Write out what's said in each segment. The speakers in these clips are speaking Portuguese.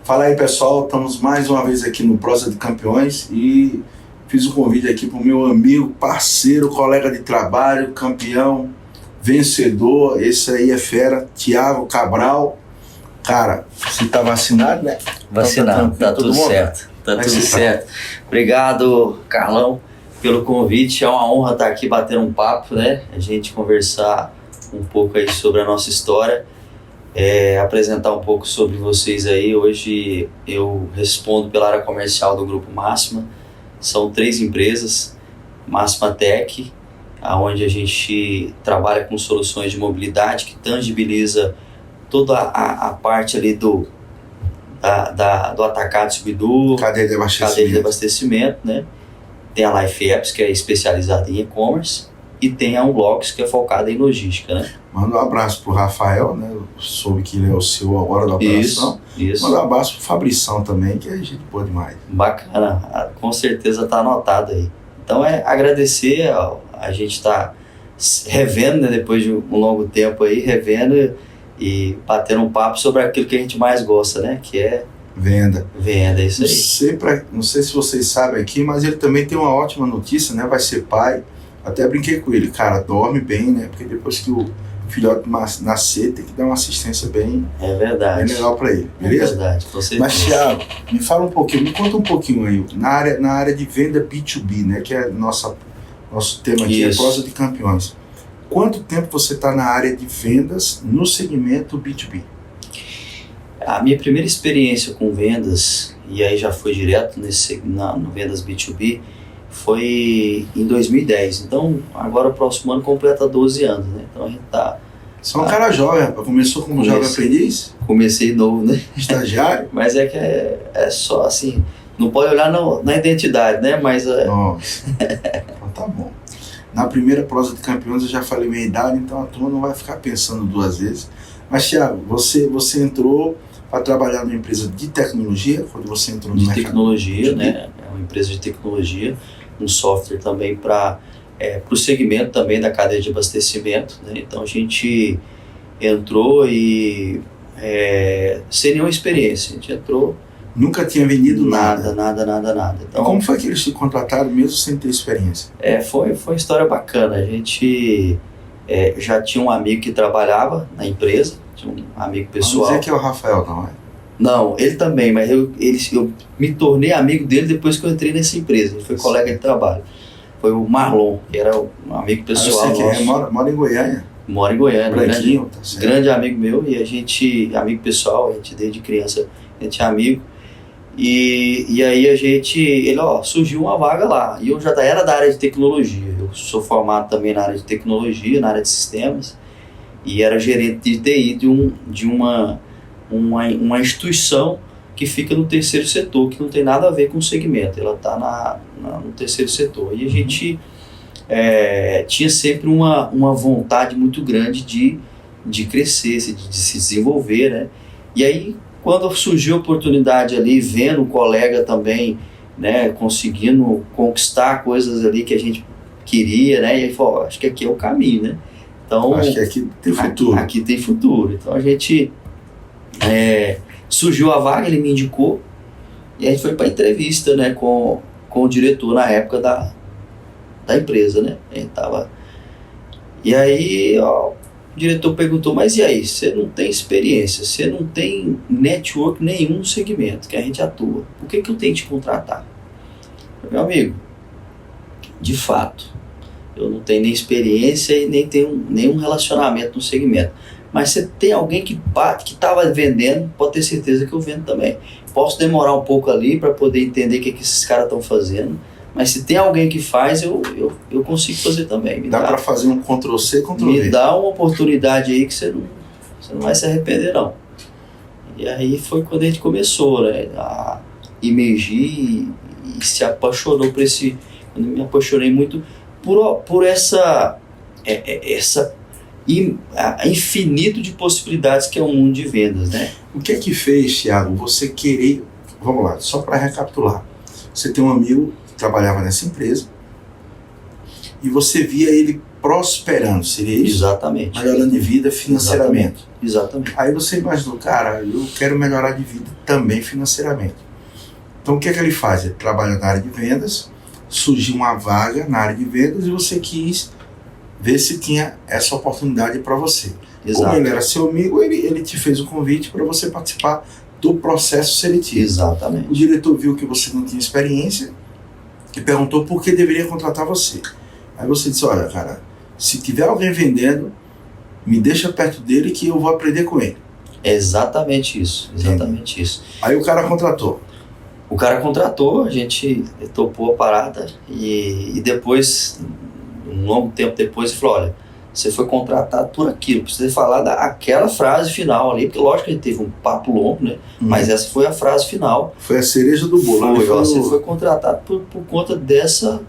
Fala aí, pessoal, estamos mais uma vez aqui no Prosa de Campeões e fiz um convite aqui para o meu amigo, parceiro, colega de trabalho, campeão, vencedor, esse aí é fera, Thiago Cabral. Cara, você tá vacinado, né? Vacinado, tá tudo certo. Tá tudo certo. Obrigado, Carlão, pelo convite. É uma honra estar aqui batendo um papo, né? A gente conversar um pouco aí sobre a nossa história, apresentar um pouco sobre vocês aí. Hoje eu respondo pela área comercial do Grupo Máxima. São 3 empresas, Máxima Tech, onde a gente trabalha com soluções de mobilidade que tangibiliza toda a parte ali do atacado distribuidor, cadeia de abastecimento, né? Tem a Life Apps, que é especializada em e-commerce, e tem a Unlocks, que é focada em logística, né? Manda um abraço pro Rafael, né? Eu soube que ele é o CEO agora da operação. Isso. Manda um abraço pro Fabrição também, que é gente boa demais. Bacana, com certeza tá anotado aí. Então agradecer, a gente tá revendo, né? Depois de um longo tempo aí, revendo e batendo um papo sobre aquilo que a gente mais gosta, né? Que é venda, é isso aí. Não sei se vocês sabem aqui, mas ele também tem uma ótima notícia, né? Vai ser pai. Até brinquei com ele, cara, dorme bem, né? Porque depois que o filhote nascer, tem que dar uma assistência bem, bem legal para ele, beleza? É verdade, com certeza. Mas, Thiago, me fala um pouquinho, me conta um pouquinho aí, na área de venda B2B, né? Que é nosso tema aqui, é Prosa de Campeões. Quanto tempo você está na área de vendas no segmento B2B? A minha primeira experiência com vendas, e aí já foi direto no vendas B2B, foi em 2010. Então, agora o próximo ano completa 12 anos, né? Então a gente tá... Você é um cara jovem, rapaz. Começou como jovem aprendiz? Comecei novo, né? Estagiário? Mas é que é só assim, não pode olhar na identidade, né? Mas Nossa, então tá bom. Na primeira Prosa de Campeões eu já falei minha idade, então a turma não vai ficar pensando 2 vezes. Mas, Thiago, você entrou para trabalhar numa empresa de tecnologia, quando você entrou no mercado? De tecnologia, né? É uma empresa de tecnologia, um software também para o segmento também da cadeia de abastecimento, né? Então a gente entrou e sem nenhuma experiência, a gente entrou... Nunca tinha vendido nada. Então, e como foi que eles te contrataram mesmo sem ter experiência? Foi uma história bacana. A gente já tinha um amigo que trabalhava na empresa, tinha um amigo pessoal. Não dizer que é o Rafael, não é? Não, ele também, mas eu me tornei amigo dele depois que eu entrei nessa empresa. Ele foi colega de trabalho. Foi o Marlon, que era um amigo pessoal nosso. Você mora em Goiânia? Mora em Goiânia. Grande amigo meu, e a gente, amigo pessoal, a gente desde criança, a gente é amigo. E aí surgiu uma vaga lá, e eu já era da área de tecnologia, eu sou formado também na área de tecnologia, na área de sistemas, e era gerente de TI de uma instituição que fica no terceiro setor, que não tem nada a ver com o segmento, ela está no terceiro setor, e a gente tinha sempre uma vontade muito grande de crescer, de se desenvolver, né? E aí, quando surgiu a oportunidade ali, vendo o colega também, né, conseguindo conquistar coisas ali que a gente queria, né, e aí falou, acho que aqui é o caminho, né? Então, acho que aqui tem futuro. Aqui tem futuro. Então a gente surgiu a vaga, ele me indicou, e a gente foi para entrevista, né, com o diretor na época da empresa, né? E aí, o diretor perguntou, mas e aí, você não tem experiência, você não tem network nenhum no segmento que a gente atua, por que eu tenho que te contratar? Meu amigo, de fato, eu não tenho nem experiência e nem tenho nenhum relacionamento no segmento, mas você tem alguém que estava vendendo, pode ter certeza que eu vendo também. Posso demorar um pouco ali para poder entender o que esses caras estão fazendo, mas se tem alguém que faz, eu consigo fazer também. Dá para fazer um Ctrl+C, Ctrl+V. Me dá uma oportunidade aí que você não vai se arrepender, não. E aí foi quando a gente começou, né, a emergir e se apaixonou por esse... Eu me apaixonei muito por essa infinito de possibilidades que é o mundo de vendas, né? O que é que fez, Thiago, você querer... Vamos lá, só para recapitular. Você tem um amigo que trabalhava nessa empresa e você via ele prosperando, seria isso? Exatamente. Melhorando de vida financeiramente. Exatamente. Aí você imaginou, cara, eu quero melhorar de vida também financeiramente. Então o que é que ele faz? Ele trabalha na área de vendas, surgiu uma vaga na área de vendas e você quis ver se tinha essa oportunidade para você. Exato. Como ele era seu amigo, ele te fez o convite para você participar do processo seletivo. Exatamente. O diretor viu que você não tinha experiência e perguntou por que deveria contratar você. Aí você disse, olha, cara, se tiver alguém vendendo, me deixa perto dele que eu vou aprender com ele. É exatamente isso, exatamente isso. Aí o cara contratou. O cara contratou, a gente topou a parada e depois, um longo tempo depois, ele falou, olha, você foi contratado por aquilo, precisa falar daquela frase final ali, porque lógico que a gente teve um papo longo, né? Mas essa foi a frase final. Foi a cereja do bolo. Foi, você foi contratado por conta dessa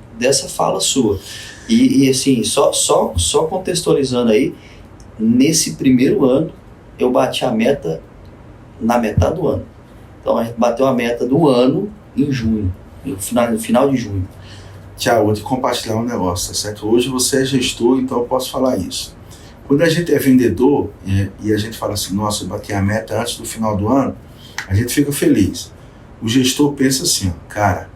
fala sua. E assim, só contextualizando aí, nesse primeiro ano, eu bati a meta na metade do ano. Então a gente bateu a meta do ano em junho, no final de junho. Tiago, vou te compartilhar um negócio, tá certo? Hoje você é gestor, então eu posso falar isso. Quando a gente é vendedor e a gente fala assim, nossa, eu bati a meta antes do final do ano, a gente fica feliz. O gestor pensa assim, ó, cara,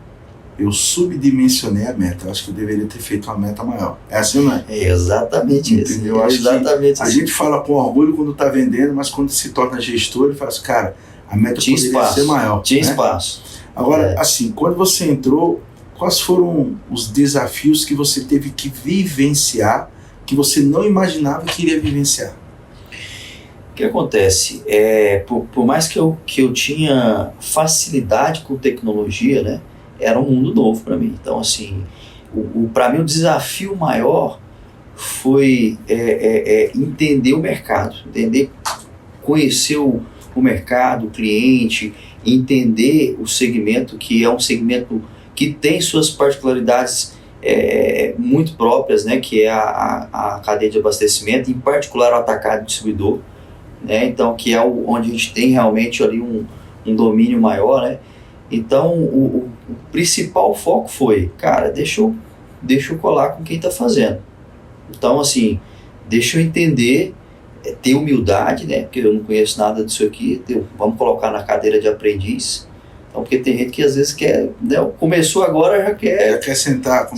eu subdimensionei a meta, eu acho que eu deveria ter feito uma meta maior. É assim, não é? É exatamente isso. Entendeu? Acho exatamente que a gente fala com orgulho quando está vendendo, mas quando se torna gestor, ele fala assim, cara, a meta tinha poderia espaço, ser maior. Tinha né? espaço. Agora, assim, quando você entrou, quais foram os desafios que você teve que vivenciar, que você não imaginava que iria vivenciar? O que acontece? Por mais que eu tinha facilidade com tecnologia, né, era um mundo novo para mim. Então, assim, para mim o desafio maior foi entender o mercado, conhecer o mercado, o cliente, entender o segmento, que é um segmento que tem suas particularidades muito próprias, né, que é a cadeia de abastecimento, em particular o atacado distribuidor, né, então, que é onde a gente tem realmente ali um domínio maior, né. Então o principal foco foi, cara, deixa eu colar com quem está fazendo. Então, assim, deixa eu entender, ter humildade, né, porque eu não conheço nada disso aqui, vamos colocar na cadeira de aprendiz. Então, porque tem gente que às vezes quer, né, começou agora, já quer sentar,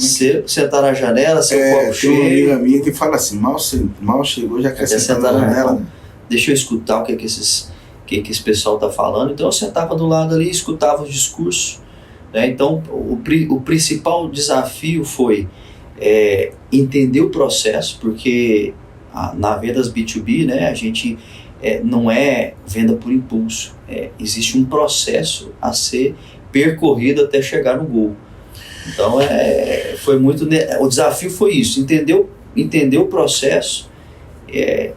sentar na janela, ser um copo cheio. Tem uma amiga minha que fala assim, mal chegou, já quer sentar na janela. Né? Deixa eu escutar o que esse pessoal está falando. Então eu sentava do lado ali, escutava os discursos, né? Então o principal desafio foi entender o processo, porque na vendas B2B, né, a gente não é venda por impulso, existe um processo a ser percorrido até chegar no gol. Então foi muito, o desafio foi isso, entender o processo. É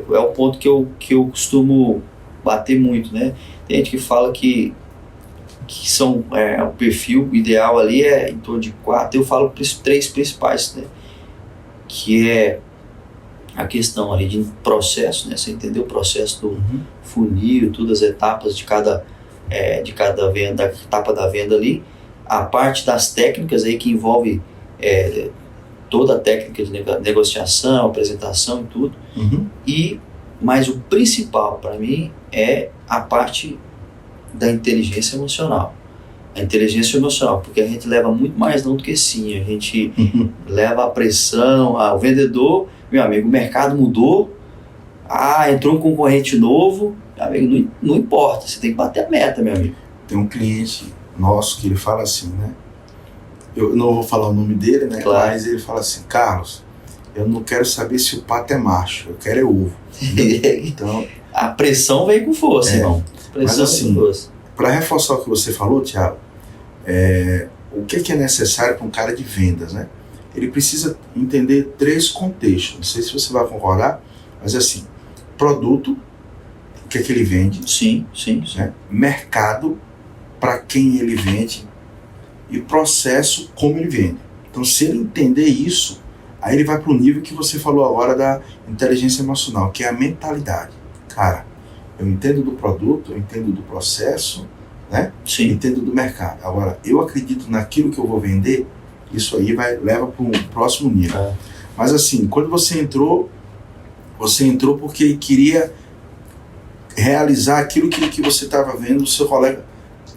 o ponto que eu costumo bater muito, né? Tem gente que fala que são o perfil ideal ali em torno de 4, eu falo 3 principais, né? Que é a questão ali de processo, né? Você entender o processo do funil, todas as etapas de cada venda, etapa da venda ali, a parte das técnicas aí que envolve toda a técnica de negociação, apresentação e tudo. Mas o principal para mim é a parte da inteligência emocional. A inteligência emocional, porque a gente leva muito mais não do que sim. A gente leva a pressão, o vendedor, meu amigo, o mercado mudou, entrou um concorrente novo, meu amigo, não importa, você tem que bater a meta, meu amigo. Tem um cliente nosso que ele fala assim, né? Eu não vou falar o nome dele, né? Claro. Mas ele fala assim, Carlos, eu não quero saber se o pato é macho, eu quero ovo. Então, a pressão vem com força, irmão. Mas assim, para reforçar o que você falou, Thiago, o que é necessário para um cara de vendas, né? Ele precisa entender 3 contextos. Não sei se você vai concordar, mas assim, produto, o que é que ele vende? Sim. Né? Mercado, para quem ele vende, e processo, como ele vende. Então, se ele entender isso, aí ele vai para o nível que você falou agora da inteligência emocional, que é a mentalidade. Cara, eu entendo do produto, eu entendo do processo, né? Sim. Eu entendo do mercado. Agora, eu acredito naquilo que eu vou vender, Isso aí leva para um próximo nível. Mas assim, quando você entrou porque queria realizar aquilo que você estava vendo o seu colega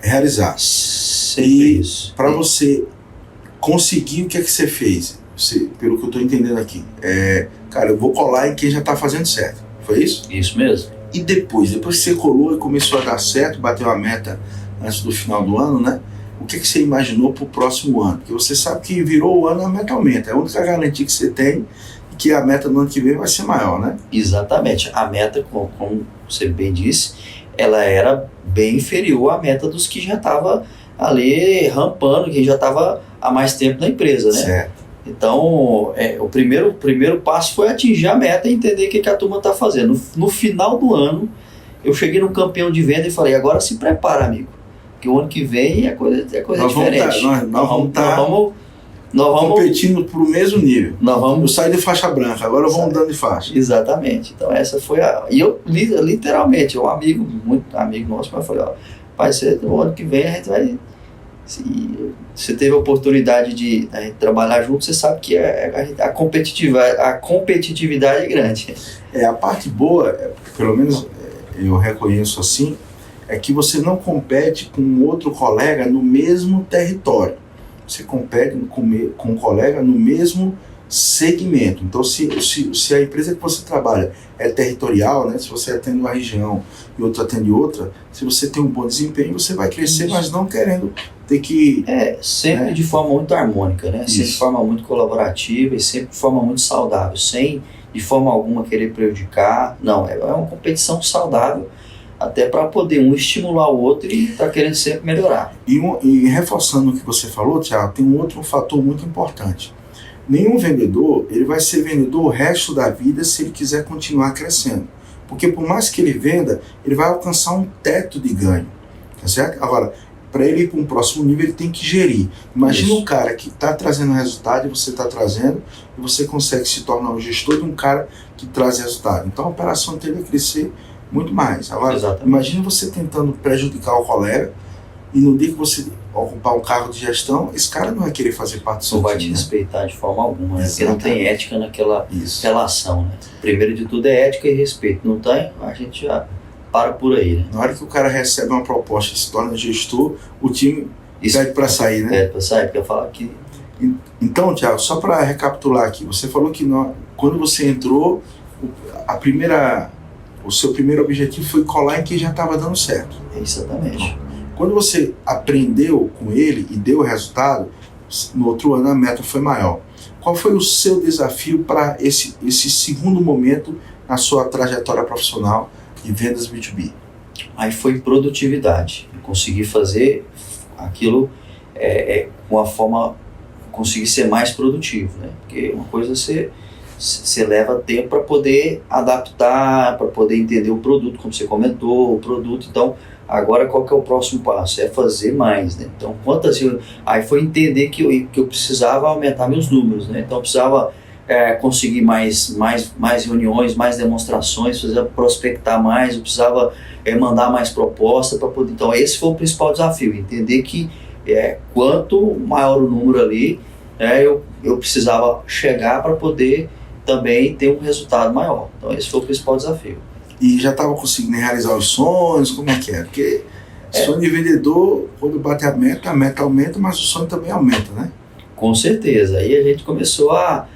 realizar. Sempre isso. Para você conseguir, o que é que você fez? Pelo que eu estou entendendo aqui, cara, eu vou colar em quem já está fazendo certo. Foi isso? Isso mesmo. E depois que você colou e começou a dar certo, bateu a meta antes do final do ano, né? O que você imaginou para o próximo ano? Porque você sabe que virou o ano, a meta aumenta. É a única garantia que você tem que a meta no ano que vem vai ser maior, né? Exatamente. A meta, como você bem disse, ela era bem inferior à meta dos que já estavam ali rampando, que já estava há mais tempo na empresa, né? Certo. Então, o primeiro passo foi atingir a meta e entender o que a turma está fazendo. No final do ano, eu cheguei no campeão de venda e falei, agora se prepara, amigo, que o ano que vem é coisa diferente. Nós vamos competindo para o mesmo nível. Eu saí de faixa branca, agora vamos dando de faixa. Exatamente. Então essa foi E eu, literalmente, um amigo, muito amigo nosso, mas eu falei, pai, o ano que vem a gente vai... Se você teve a oportunidade de trabalhar junto, você sabe que a competitividade é grande. A parte boa, pelo menos eu reconheço assim, é que você não compete com outro colega no mesmo território. Você compete com um colega no mesmo segmento. Então, se a empresa que você trabalha é territorial, né, se você atende uma região e outra atende outra, se você tem um bom desempenho, você vai crescer, mas não querendo ter que... Sempre de forma muito harmônica, né? Sempre de forma muito colaborativa e sempre de forma muito saudável, sem de forma alguma querer prejudicar. Não, é uma competição saudável, até para poder um estimular o outro e estar querendo sempre melhorar. E reforçando o que você falou, Thiago, tem um outro fator muito importante. Nenhum vendedor, ele vai ser vendedor o resto da vida se ele quiser continuar crescendo. Porque por mais que ele venda, ele vai alcançar um teto de ganho, tá certo? Agora, para ele ir para um próximo nível, ele tem que gerir. Imagina um cara que está trazendo resultado e você está trazendo, e você consegue se tornar o gestor de um cara que traz resultado. Então a operação tende a crescer muito mais. Agora, imagina você tentando prejudicar o colega, e no dia que você ocupar um cargo de gestão, esse cara não vai querer fazer parte do seu time. Não vai te respeitar de forma alguma, né? Porque não tem ética naquela relação, né? Primeiro de tudo é ética e respeito. Não tem, a gente já para por aí, né? Na hora que o cara recebe uma proposta e se torna gestor, o time pede para sair, né? Pede para sair, porque eu falo que... Então, Thiago, só para recapitular aqui, você falou que quando você entrou, o seu primeiro objetivo foi colar em quem já estava dando certo. Exatamente. Quando você aprendeu com ele e deu o resultado, no outro ano a meta foi maior. Qual foi o seu desafio para esse segundo momento na sua trajetória profissional de vendas B2B? Aí foi produtividade. Eu consegui fazer aquilo com a forma, conseguir ser mais produtivo, né? Porque uma coisa você leva tempo para poder adaptar, para poder entender o produto, como você comentou, o produto. Então, agora qual que é o próximo passo? É fazer mais, né? Então, aí foi entender que eu precisava aumentar meus números, né? Então, eu precisava conseguir mais reuniões, mais demonstrações, precisava prospectar mais, eu precisava mandar mais propostas para poder... Então, esse foi o principal desafio, entender que quanto maior o número ali, eu precisava chegar para poder também ter um resultado maior. Então, esse foi o principal desafio. E já estava conseguindo realizar os sonhos? Como é que é? Porque sonho de vendedor, quando bate a meta aumenta, mas o sonho também aumenta, né? Com certeza. Aí a gente começou a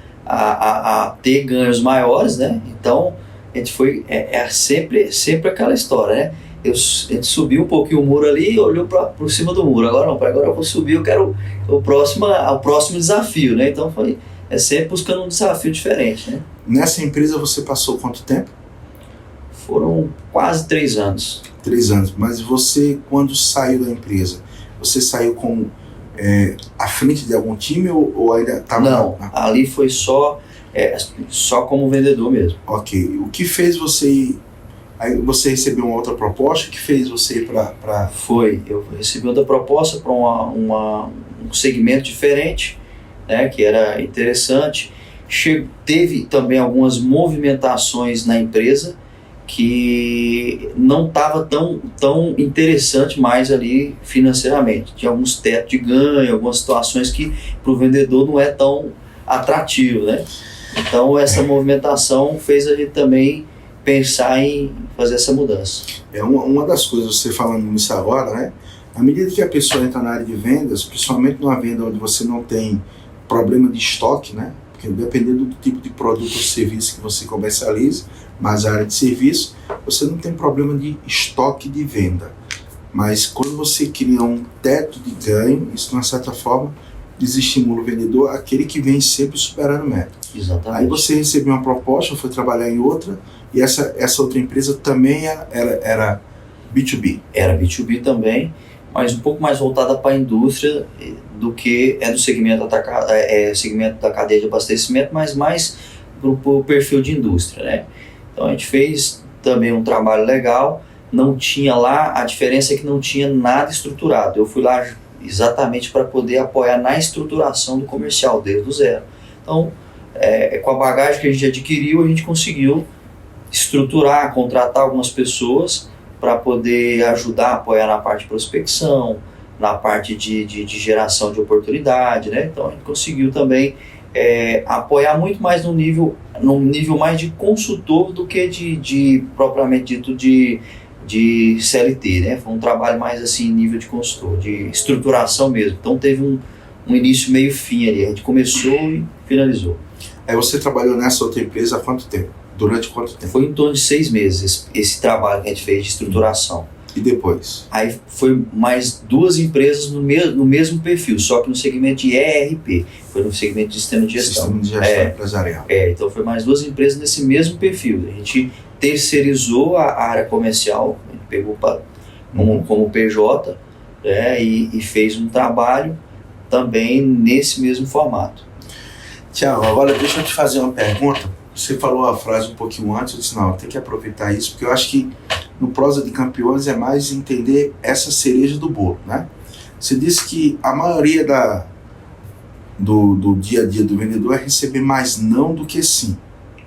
ter ganhos maiores, né? Então, a gente foi... sempre aquela história, né? A gente subiu um pouquinho o muro ali e olhou por cima do muro. Agora não, agora eu vou subir, eu quero o próximo desafio, né? Então, foi sempre buscando um desafio diferente, né? Nessa empresa você passou quanto tempo? Foram quase 3 anos. 3 anos. Mas você, quando saiu da empresa, você saiu à frente de algum time ou ainda estava... Não, ali foi só como vendedor mesmo. Ok. O que fez você ir... Aí você recebeu uma outra proposta? O que fez você ir para... Eu recebi outra proposta para um segmento diferente, né, que era interessante. Teve também algumas movimentações na empresa que não estava tão interessante mais ali financeiramente. Tinha alguns tetos de ganho, algumas situações que para o vendedor não é tão atrativo, né? Então essa movimentação fez a gente também pensar em fazer essa mudança. É uma das coisas, você falando nisso agora, né? À medida que a pessoa entra na área de vendas, principalmente numa venda onde você não tem problema de estoque, né? Porque dependendo do tipo de produto ou serviço que você comercializa, mas a área de serviço, você não tem problema de estoque de venda. Mas quando você cria um teto de ganho, isso de uma certa forma desestimula o vendedor, aquele que vem sempre superando meta. Exatamente. Aí você recebeu uma proposta, foi trabalhar em outra, e essa outra empresa também era B2B. Era B2B também, mas um pouco mais voltada para a indústria do que do segmento segmento da cadeia de abastecimento, mas mais para o perfil de indústria, né? Então a gente fez também um trabalho legal, não tinha lá, a diferença é que não tinha nada estruturado. Eu fui lá exatamente para poder apoiar na estruturação do comercial, desde o zero. Então, com a bagagem que a gente adquiriu, a gente conseguiu estruturar, contratar algumas pessoas para poder ajudar, apoiar na parte de prospecção, na parte de geração de oportunidade, né? Então a gente conseguiu também apoiar muito mais num nível mais de consultor do que de propriamente dito de CLT, né? Foi um trabalho mais assim, nível de consultor, de estruturação mesmo. Então teve um início, meio, fim ali. A gente começou e finalizou. Aí você trabalhou nessa outra empresa há quanto tempo? Durante quanto tempo? Foi em torno de 6 meses esse trabalho que a gente fez de estruturação. E depois? Aí foi mais 2 empresas no mesmo perfil, só que no segmento de ERP, foi no segmento de sistema de gestão. Sistema de gestão empresarial. Então foi mais 2 empresas nesse mesmo perfil. A gente terceirizou a área comercial, a gente pegou como PJ, e fez um trabalho também nesse mesmo formato. Tiago, agora deixa eu te fazer uma pergunta. Você falou a frase um pouquinho antes, eu disse, não, tem que aproveitar isso, porque eu acho que no Prosa de Campeões é mais entender essa cereja do bolo, né? Você disse que a maioria do dia a dia do vendedor é receber mais não do que sim,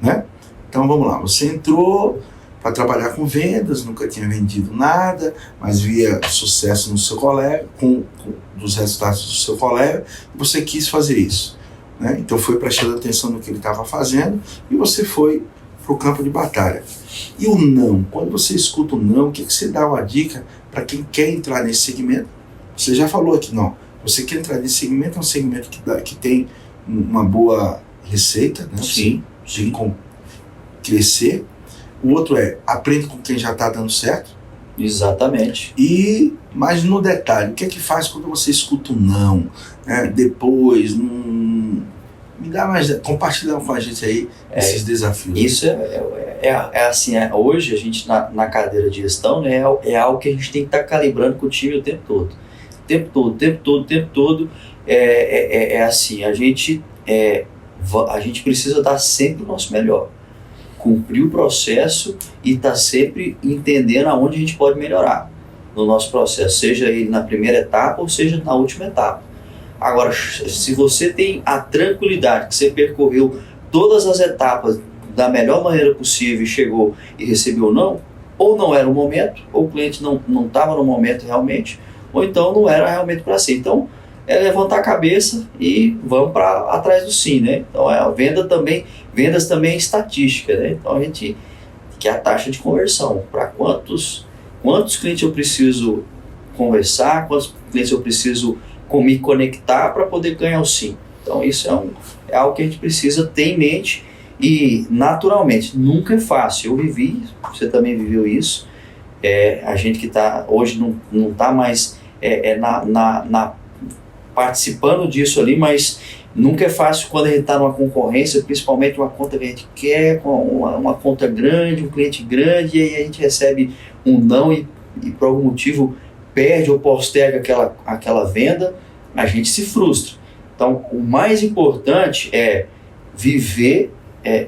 né? Então vamos lá, você entrou para trabalhar com vendas, nunca tinha vendido nada, mas via sucesso no seu colega, dos resultados do seu colega, e você quis fazer isso, né? Então foi prestando atenção no que ele estava fazendo e você foi para o campo de batalha. E o não, quando você escuta o não, o que você dá uma dica para quem quer entrar nesse segmento? Você já falou aqui, não, você quer entrar nesse segmento, é um segmento que tem uma boa receita, né? Sim. Tem como crescer. O outro aprende com quem já está dando certo. Exatamente. Mas no detalhe, o que é que faz quando você escuta um não, né? Depois, me dá mais, compartilha com a gente aí esses desafios. Isso assim, hoje a gente na cadeira de gestão, né, é algo que a gente tem que estar calibrando com o time o tempo todo. O tempo todo. Assim, a gente precisa dar sempre o nosso melhor. Cumprir o processo e estar sempre entendendo aonde a gente pode melhorar no nosso processo, seja ele na primeira etapa ou seja na última etapa. Agora, se você tem a tranquilidade que você percorreu todas as etapas da melhor maneira possível e chegou e recebeu não, ou não era o momento, ou o cliente não estava no momento realmente, ou então não era realmente para si. Então, é levantar a cabeça e vamos atrás do sim, né? Então, vendas também é estatística, né? Então, a gente quer a taxa de conversão. Para quantos clientes eu preciso conversar, quantos clientes eu preciso me conectar para poder ganhar o sim. Então isso é algo que a gente precisa ter em mente e naturalmente, nunca é fácil. Eu vivi, você também viveu isso, a gente que hoje não está mais participando disso ali, mas nunca é fácil quando a gente está numa concorrência, principalmente uma conta que a gente quer, uma conta grande, um cliente grande, e aí a gente recebe um não e por algum motivo perde ou posterga aquela venda, a gente se frustra. Então, o mais importante é viver,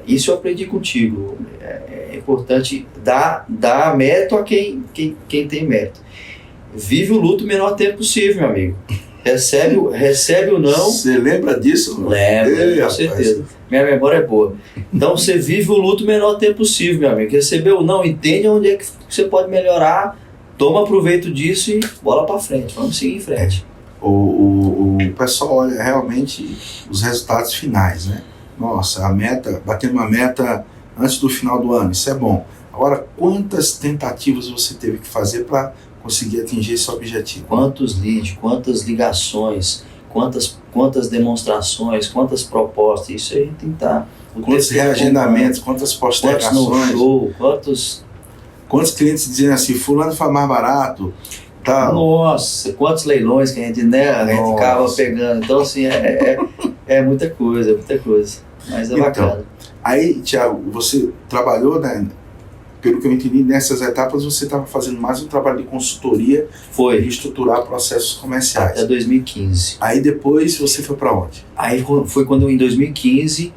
isso eu aprendi contigo, é importante dar mérito a quem tem mérito. Vive o luto o menor tempo possível, meu amigo. recebe o não. Você lembra disso? Lembro, com rapaz. certeza. Minha memória é boa. Então você vive o luto o menor tempo possível, meu amigo. Recebeu o não, entende onde é que você pode melhorar, toma proveito disso e bola pra frente. Vamos seguir em frente. O pessoal olha realmente os resultados finais, né? Nossa, bater uma meta antes do final do ano, isso é bom. Agora, quantas tentativas você teve que fazer para conseguir atingir esse objetivo? Quantos leads, quantas ligações, quantas demonstrações, quantas propostas, isso aí tem que estar... Quantos reagendamentos, quantas postergações, quantos no show, quantos clientes dizendo assim, fulano faz mais barato, tal. Nossa, quantos leilões que a gente ficava pegando. Então, assim, é muita coisa, mas é bacana. Aí, Thiago, você trabalhou, né? Pelo que eu entendi, nessas etapas você estava fazendo mais um trabalho de consultoria Foi. E estruturar processos comerciais. Até 2015. Aí depois você foi para onde? Aí foi quando em 2015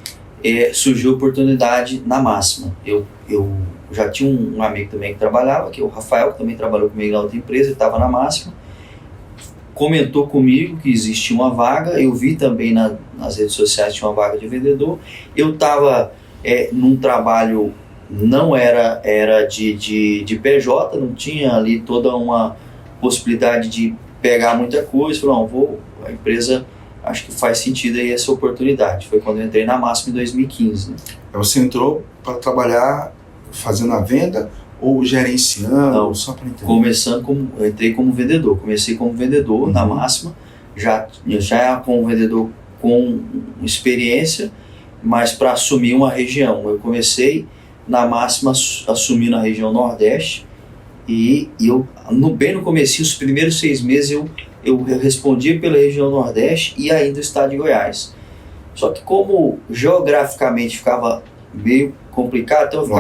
surgiu a oportunidade na Máxima. Eu já tinha um amigo também que trabalhava, que é o Rafael, que também trabalhou comigo na outra empresa, ele estava na Máxima. Comentou comigo que existia uma vaga, eu vi também nas redes sociais que tinha uma vaga de vendedor. Eu estava num trabalho... não era de PJ, não tinha ali toda uma possibilidade de pegar muita coisa. Falei, não, a empresa, acho que faz sentido aí essa oportunidade. Foi quando eu entrei na Máxima em 2015. Né? Você entrou para trabalhar fazendo a venda ou gerenciando? Não, só para entender. Eu entrei como vendedor. Comecei como vendedor na Máxima, já como vendedor com experiência, mas para assumir uma região. Eu comecei na Máxima assumi na região Nordeste e eu, bem no começo, os primeiros 6 meses eu respondia pela região Nordeste e ainda o estado de Goiás. Só que como geograficamente ficava meio complicado, então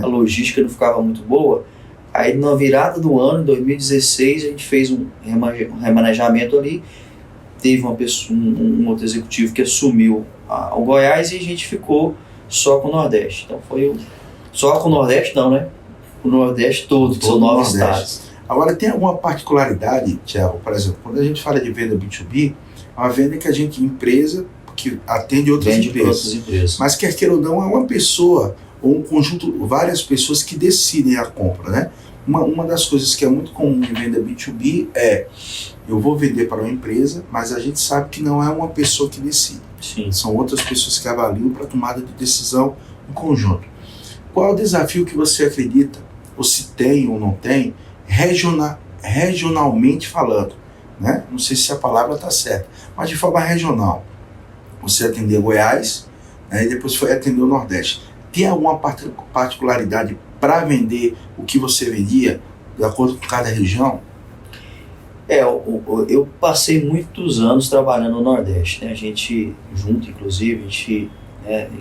a logística não ficava muito boa, aí na virada do ano, em 2016, a gente fez um remanejamento ali, teve um outro executivo que assumiu o Goiás e a gente ficou só com o Nordeste. Então foi só com o Nordeste não, né? O Nordeste todo, que são 9 estados. Agora, tem alguma particularidade, Thiago? Por exemplo, quando a gente fala de venda B2B, é uma venda que a gente, empresa, que atende outras empresas. Mas quer queira ou não, é uma pessoa, ou um conjunto, várias pessoas que decidem a compra, né? Uma das coisas que é muito comum em venda B2B é, eu vou vender para uma empresa, mas a gente sabe que não é uma pessoa que decide. Sim. São outras pessoas que avaliam para a tomada de decisão em conjunto. Qual é o desafio que você acredita, ou se tem ou não tem, regionalmente falando, né? Não sei se a palavra está certa, mas de forma regional. Você atendeu Goiás, né, e depois foi atender o Nordeste. Tem alguma particularidade para vender o que você vendia, de acordo com cada região? Eu passei muitos anos trabalhando no Nordeste, né? A gente junto, inclusive,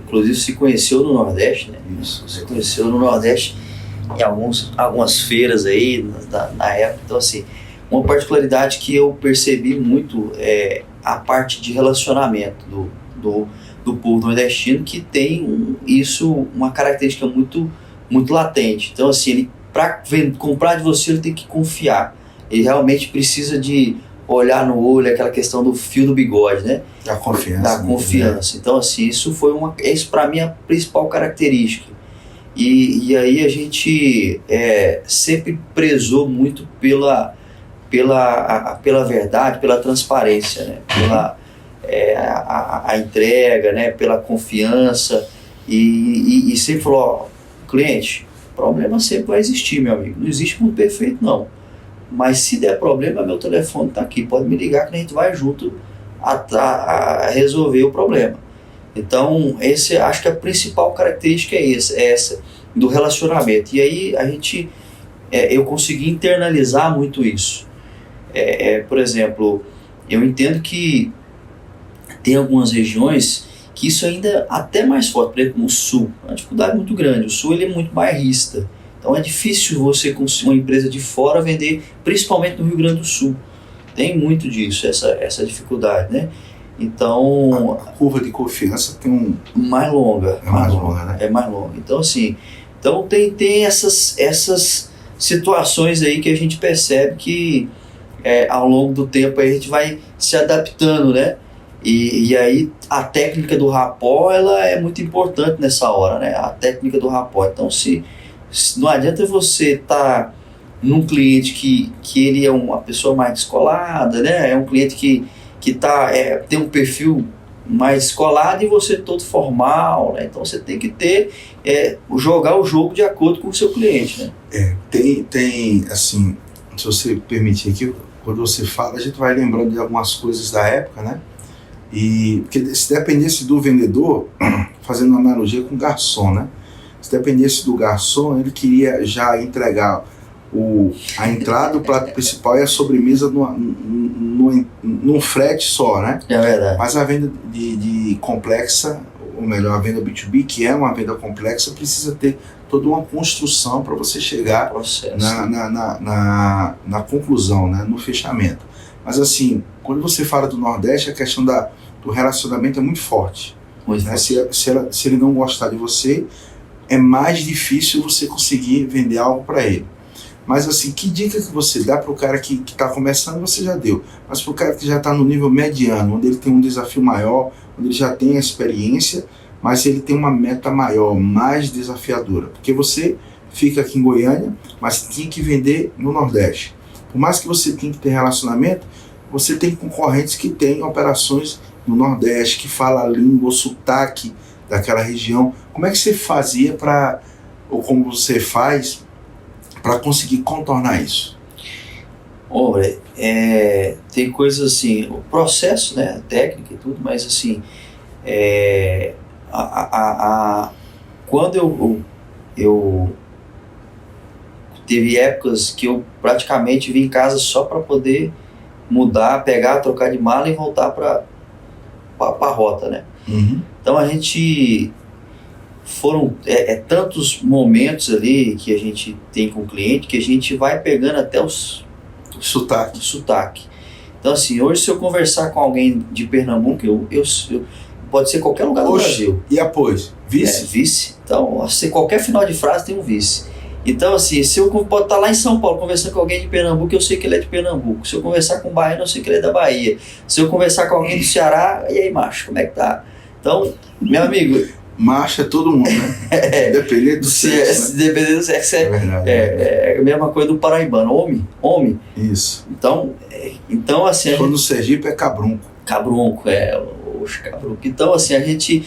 inclusive se conheceu no Nordeste, né? Isso. Se conheceu no Nordeste em algumas feiras aí na época. Então, assim, uma particularidade que eu percebi muito é a parte de relacionamento do povo nordestino, que tem uma característica muito, muito latente. Então, assim, ele para comprar de você, ele tem que confiar. Ele realmente precisa de olhar no olho, aquela questão do fio do bigode, né? Da confiança. Da confiança. Então, assim, isso para mim é a principal característica. E aí a gente sempre prezou muito pela verdade, pela transparência, né? Pela a entrega, né? Pela confiança. E sempre falou, cliente, problema sempre vai existir, meu amigo. Não existe mundo perfeito, não. Mas se der problema, meu telefone está aqui. Pode me ligar que a gente vai junto a resolver o problema. Então, acho que a principal característica é essa do relacionamento. E aí eu consegui internalizar muito isso. Por exemplo, eu entendo que tem algumas regiões que isso ainda é até mais forte. Por exemplo, no Sul, uma dificuldade muito grande. O Sul ele é muito bairrista. Então é difícil você conseguir uma empresa de fora vender, principalmente no Rio Grande do Sul. Tem muito disso, essa dificuldade, né? Então... A curva de confiança tem mais longa. É mais longa, né? É mais longa. Então, assim, tem essas situações aí que a gente percebe que ao longo do tempo a gente vai se adaptando, né? E aí a técnica do rapport, ela é muito importante nessa hora, né? A técnica do rapport. Então, se não adianta você estar num cliente que ele é uma pessoa mais descolada, né? É um cliente que tem um perfil mais descolado e você todo formal, né? Então você tem que jogar o jogo de acordo com o seu cliente, né? Tem assim, se você permitir aqui, quando você fala, a gente vai lembrando de algumas coisas da época, né? E porque se dependesse do vendedor, fazendo uma analogia com o garçom, né? Se dependesse do garçom, ele queria já entregar a entrada, o prato principal e a sobremesa num frete só, né? É verdade. Mas a venda de complexa, ou melhor, a venda B2B, que é uma venda complexa, precisa ter toda uma construção para você chegar na conclusão, né? No fechamento. Mas assim, quando você fala do Nordeste, a questão do relacionamento é muito forte. Muito né? forte. Se ele não gostar de você, é mais difícil você conseguir vender algo para ele. Mas assim, que dica que você dá para o cara que está começando, você já deu. Mas para o cara que já está no nível mediano, onde ele tem um desafio maior, onde ele já tem a experiência, mas ele tem uma meta maior, mais desafiadora. Porque você fica aqui em Goiânia, mas tem que vender no Nordeste. Por mais que você tenha que ter relacionamento, você tem concorrentes que têm operações no Nordeste, que falam a língua, o sotaque daquela região. Como é que você fazia ou como você faz para conseguir contornar isso? Olha, tem coisas assim, o processo, né, técnica e tudo, mas assim, quando eu teve épocas que eu praticamente vim em casa só para poder mudar, pegar, trocar de mala e voltar para a rota, né? Uhum. Então a gente foram tantos momentos ali que a gente tem com o cliente que a gente vai pegando até o sotaque. Então assim, hoje se eu conversar com alguém de Pernambuco, eu pode ser qualquer lugar do Brasil. E após? Vice? Vice. Então, assim, qualquer final de frase tem um vice. Então, assim, se eu pode estar lá em São Paulo conversando com alguém de Pernambuco, eu sei que ele é de Pernambuco. Se eu conversar com um baiano, eu sei que ele é da Bahia. Se eu conversar com alguém do Ceará, e aí, macho, como é que tá? Então, meu amigo... Macho é todo mundo, né? Dependendo do sexo, né? Dependendo do sexo, é verdade. É a mesma coisa do paraibano. Homem. Isso. Então assim... Quando o Sergipe é cabrunco. Cabrunco, cabrunco. Então, assim, a gente...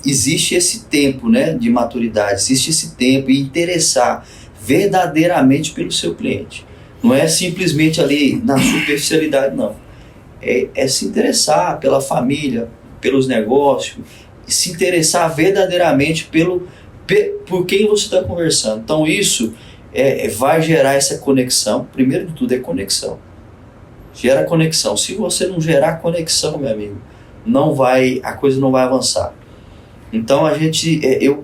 existe esse tempo, né, de maturidade, existe esse tempo e interessar verdadeiramente pelo seu cliente. Não é simplesmente ali na superficialidade, não. É se interessar pela família, pelos negócios, se interessar verdadeiramente por quem você está conversando. Então isso vai gerar essa conexão. Primeiro de tudo é conexão. Gera conexão. Se você não gerar conexão, meu amigo, a coisa não vai avançar. Então eu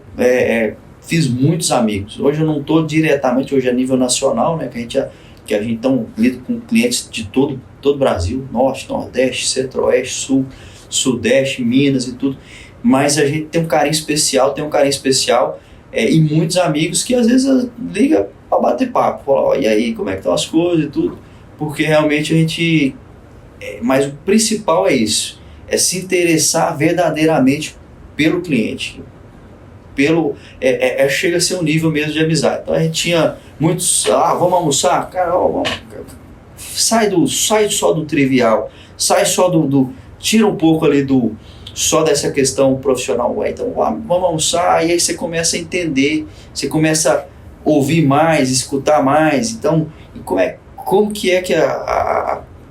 fiz muitos amigos. Hoje eu não estou diretamente, hoje a nível nacional, né, que a gente então lida com clientes de todo o Brasil, Norte, Nordeste, Centro-Oeste, Sul, Sudeste, Minas e tudo. Mas a gente tem um carinho especial, e muitos amigos que às vezes ligam para bater papo, falam, e aí, como é que estão as coisas e tudo, porque realmente a gente... mas o principal é isso, é se interessar verdadeiramente pelo cliente, chega a ser um nível mesmo de amizade. Então a gente tinha muitos, vamos almoçar? Cara, sai só do trivial, sai só tira um pouco ali só dessa questão profissional. Então vamos almoçar, e aí você começa a entender, você começa a ouvir mais, escutar mais. Então, como que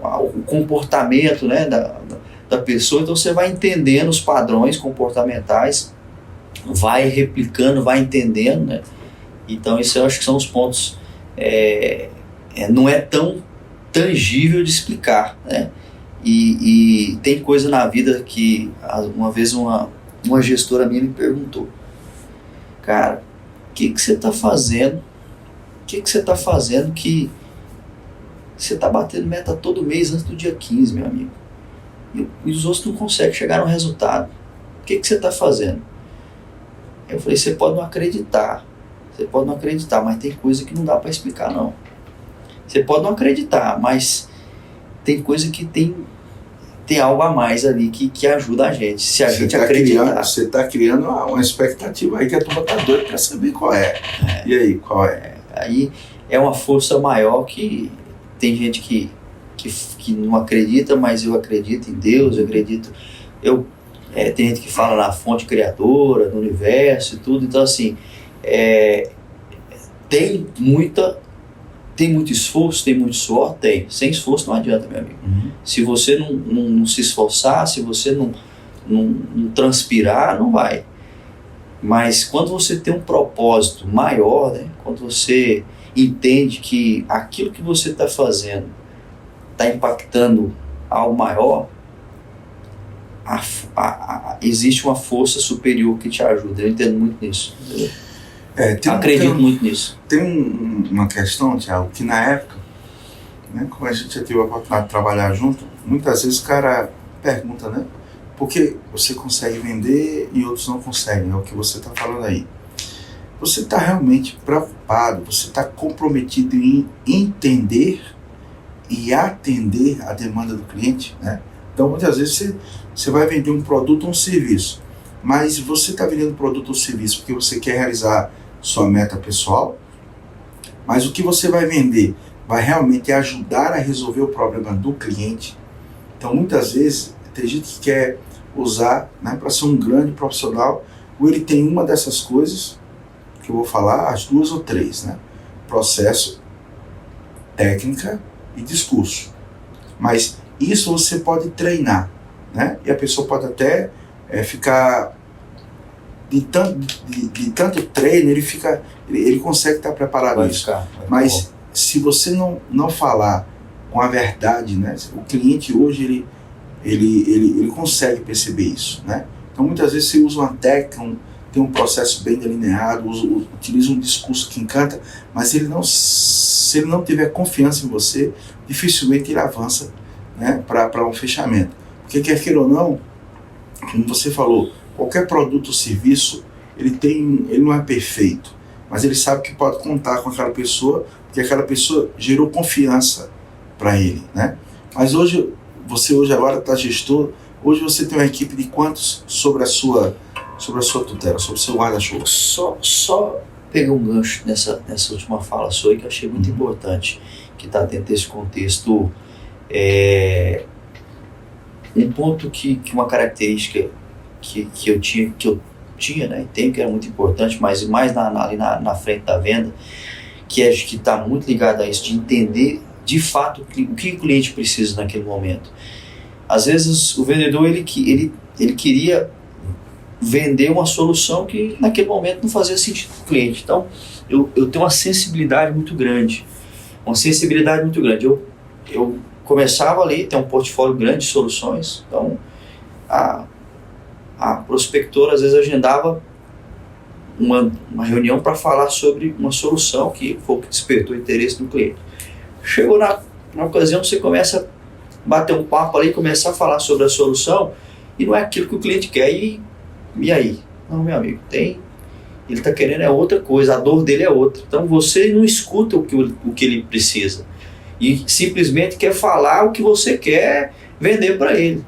o comportamento, né, da pessoa. Então você vai entendendo os padrões comportamentais, vai replicando, vai entendendo, né? Então isso eu acho que são os pontos, não é tão tangível de explicar, né? E tem coisa na vida que uma vez uma gestora minha me perguntou, cara, o que você está fazendo? O que você está fazendo que você está batendo meta todo mês antes do dia 15, meu amigo? E os outros não conseguem chegar no resultado. O que você está fazendo? Eu falei, você pode não acreditar, mas tem coisa que não dá para explicar, não. Você pode não acreditar, mas tem coisa que tem algo a mais ali que ajuda a gente. Se a gente acreditar. Você está criando uma expectativa aí que a turma está doida para saber qual é. E aí, qual é? Aí é uma força maior que tem gente que não acredita, mas eu acredito em Deus, eu acredito. Tem gente que fala na fonte criadora, no universo e tudo. Então, assim, tem muito esforço, tem muito suor? Tem. Sem esforço não adianta, meu amigo. Se você não se esforçar, se você não transpirar, não vai. Mas quando você tem um propósito maior, né? Quando você entende que aquilo que você está fazendo está impactando algo maior, existe uma força superior que te ajuda. Eu entendo muito nisso. Acredito muito nisso. Tem uma questão, Thiago, que na época, né, como a gente já teve a oportunidade de trabalhar junto, muitas vezes o cara pergunta, né? Por que você consegue vender e outros não conseguem? É o que você está falando aí. Você está realmente preocupado, você está comprometido em entender e atender a demanda do cliente, né? Então, muitas vezes você vai vender um produto ou um serviço, mas você está vendendo um produto ou serviço porque você quer realizar sua meta pessoal, mas o que você vai vender vai realmente ajudar a resolver o problema do cliente. Então, muitas vezes, tem gente que quer usar, né, para ser um grande profissional, ou ele tem uma dessas coisas, que eu vou falar, as 2 ou 3, né? Processo, técnica e discurso. Mas isso você pode treinar, né? E a pessoa pode até ficar de tanto treino, ele consegue estar preparado isso. Mas se você não falar com a verdade, né? O cliente hoje ele consegue perceber isso, né? Então muitas vezes você usa uma técnica, tem um processo bem delineado, utiliza um discurso que encanta, mas se ele não tiver confiança em você, dificilmente ele avança, né, para um fechamento. Porque quer queira ou não, como você falou, qualquer produto ou serviço, ele não é perfeito, mas ele sabe que pode contar com aquela pessoa, porque aquela pessoa gerou confiança para ele, né? Mas você agora está gestor, hoje você tem uma equipe de quantos sobre a sua tutela, sobre o seu guarda-chuva? Só peguei um gancho nessa última fala sua que eu achei muito importante, que está dentro desse contexto. Um ponto uma característica que eu tinha, né, e tenho, que era muito importante, mas mais ali na frente da venda, que está muito ligado a isso, de entender de fato o que o cliente precisa naquele momento. Às vezes o vendedor ele queria vender uma solução que naquele momento não fazia sentido para o cliente. Então eu tenho uma sensibilidade muito grande. Eu começava ali, tem um portfólio grande de soluções, então a prospectora às vezes agendava uma reunião para falar sobre uma solução que foi o que despertou o interesse do cliente. Chegou na ocasião, você começa a bater um papo ali, começar a falar sobre a solução, e não é aquilo que o cliente quer, e aí? Não, meu amigo, ele está querendo outra coisa, a dor dele é outra. Então você não escuta o que ele precisa, e simplesmente quer falar o que você quer vender para ele.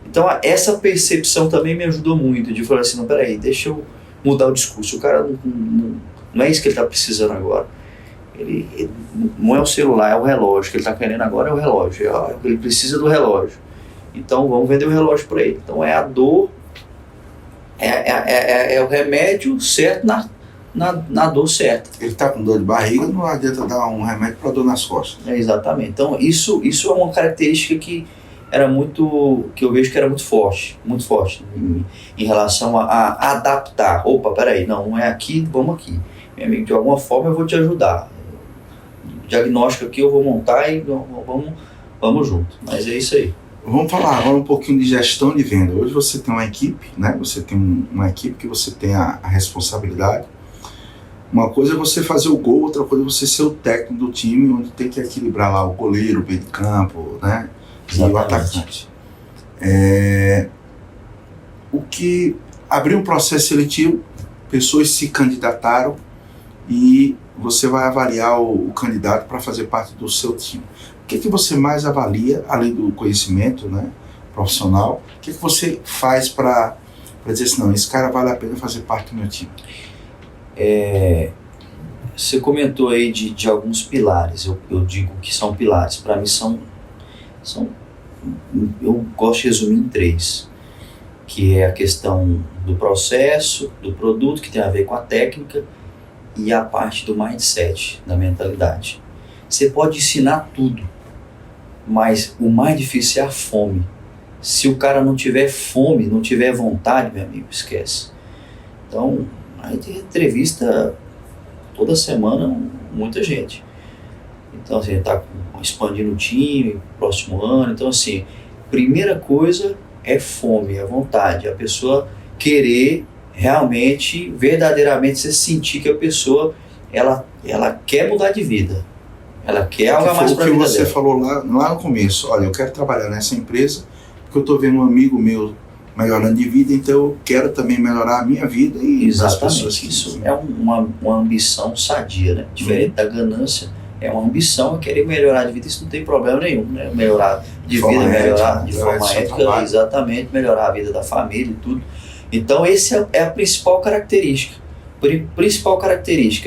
Então essa percepção também me ajudou muito, de falar assim, não, peraí, deixa eu mudar o discurso. O cara não é isso que ele está precisando agora. Ele não é o celular, é o relógio. O que ele está querendo agora é o relógio. Ele precisa do relógio. Então vamos vender o relógio para ele. Então é a dor, é o remédio certo na dor certa. Ele está com dor de barriga, não adianta dar um remédio para dor nas costas. Exatamente. Então isso é uma característica que eu vejo que era muito forte em relação a adaptar. Opa, peraí, não é aqui, vamos aqui. Meu amigo, de alguma forma eu vou te ajudar. Diagnóstico aqui eu vou montar e vamos junto. Mas é isso aí. Vamos falar agora um pouquinho de gestão de venda. Hoje você tem uma equipe, né? Você tem uma equipe que você tem a responsabilidade. Uma coisa é você fazer o gol, outra coisa é você ser o técnico do time, onde tem que equilibrar lá o goleiro, o meio de campo, né? E o atacante. O que abriu um processo seletivo, pessoas se candidataram e você vai avaliar o candidato para fazer parte do seu time. O que você mais avalia, além do conhecimento, né, profissional? O que você faz para dizer assim, não, esse cara vale a pena fazer parte do meu time? Você comentou aí de alguns pilares, eu digo que são pilares, para mim são, eu gosto de resumir em 3, que é a questão do processo, do produto, que tem a ver com a técnica, e a parte do mindset, da mentalidade. Você pode ensinar tudo, mas o mais difícil é a fome. Se o cara não tiver fome, não tiver vontade, meu amigo, esquece. Então, a gente entrevista toda semana muita gente. Então, assim, a gente está expandindo o time, próximo ano. Então, assim, primeira coisa é fome, é vontade. A pessoa querer realmente, verdadeiramente, você sentir que a pessoa, ela quer mudar de vida. Ela quer algo a mais para a vida dela. Você falou lá no começo, olha, eu quero trabalhar nessa empresa porque eu estou vendo um amigo meu melhorando de vida, então eu quero também melhorar a minha vida e Exatamente. as pessoas. Isso é uma ambição sadia, né? Diferente da ganância, é uma ambição, é querer melhorar de vida, isso não tem problema nenhum, né? Melhorar de vida, melhorar de forma ética, exatamente, melhorar a vida da família e tudo. Então essa é a principal característica.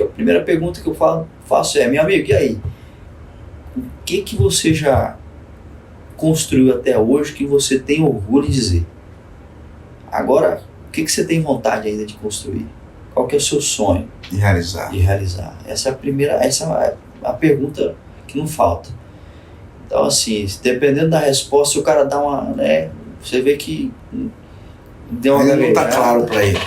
A primeira pergunta que eu faço é, meu amigo, e aí? O que você já construiu até hoje que você tem orgulho de dizer? Agora, o que você tem vontade ainda de construir? Qual que é o seu sonho? De realizar. Essa é a pergunta que não falta. Então, assim, dependendo da resposta, o cara dá uma, né, você vê que deu uma ainda não está claro para ele.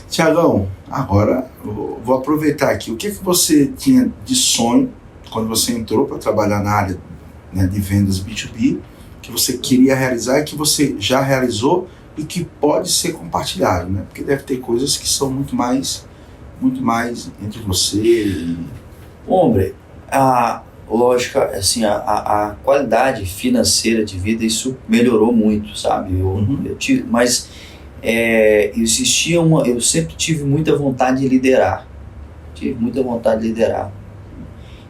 Tiagão, agora eu vou aproveitar aqui. O que você tinha de sonho quando você entrou para trabalhar na área, né, de vendas B2B, que você queria realizar e que você já realizou e que pode ser compartilhado, né? Porque deve ter coisas que são muito mais entre você e... Hombre, a lógica, assim, a qualidade financeira de vida, isso melhorou muito, sabe? Eu tive, mas eu sempre tive muita vontade de liderar.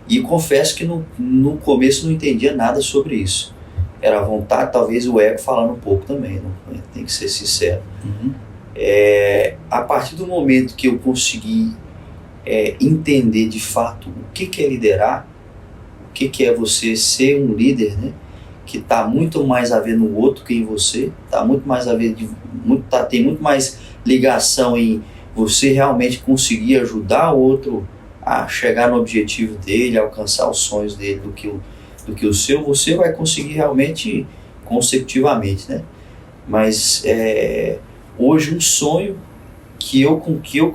E confesso que no começo não entendia nada sobre isso. Era a vontade, talvez o ego falando um pouco também, não? Tem que ser sincero. A partir do momento que eu consegui entender de fato o que é liderar, o que é você ser um líder, né? Que está muito mais a ver no outro que em você, tá muito mais a ver tem muito mais ligação em você realmente conseguir ajudar o outro a chegar no objetivo dele, a alcançar os sonhos dele do que o seu, você vai conseguir realmente consecutivamente, né? Mas hoje um sonho que eu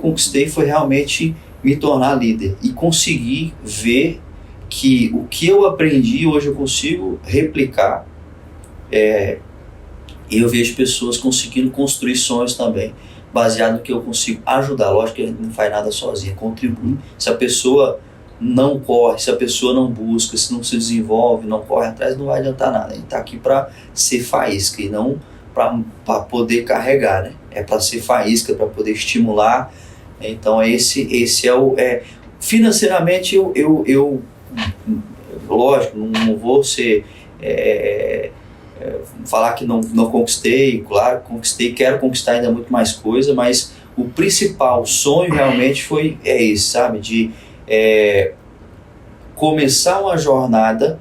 conquistei foi realmente me tornar líder e conseguir ver que o que eu aprendi hoje eu consigo replicar. Eu vejo pessoas conseguindo construir sonhos também, baseado no que eu consigo ajudar. Lógico que a gente não faz nada sozinho, contribui. Se a pessoa não corre, se a pessoa não busca, se não se desenvolve, não corre atrás, não vai adiantar nada. A gente está aqui para ser faísca e não para poder carregar, né? É para ser faísca, para poder estimular. Então esse é o... financeiramente eu lógico, não vou ser... falar que não conquistei, claro, conquistei, quero conquistar ainda muito mais coisa, mas o principal sonho realmente foi esse, sabe, de começar uma jornada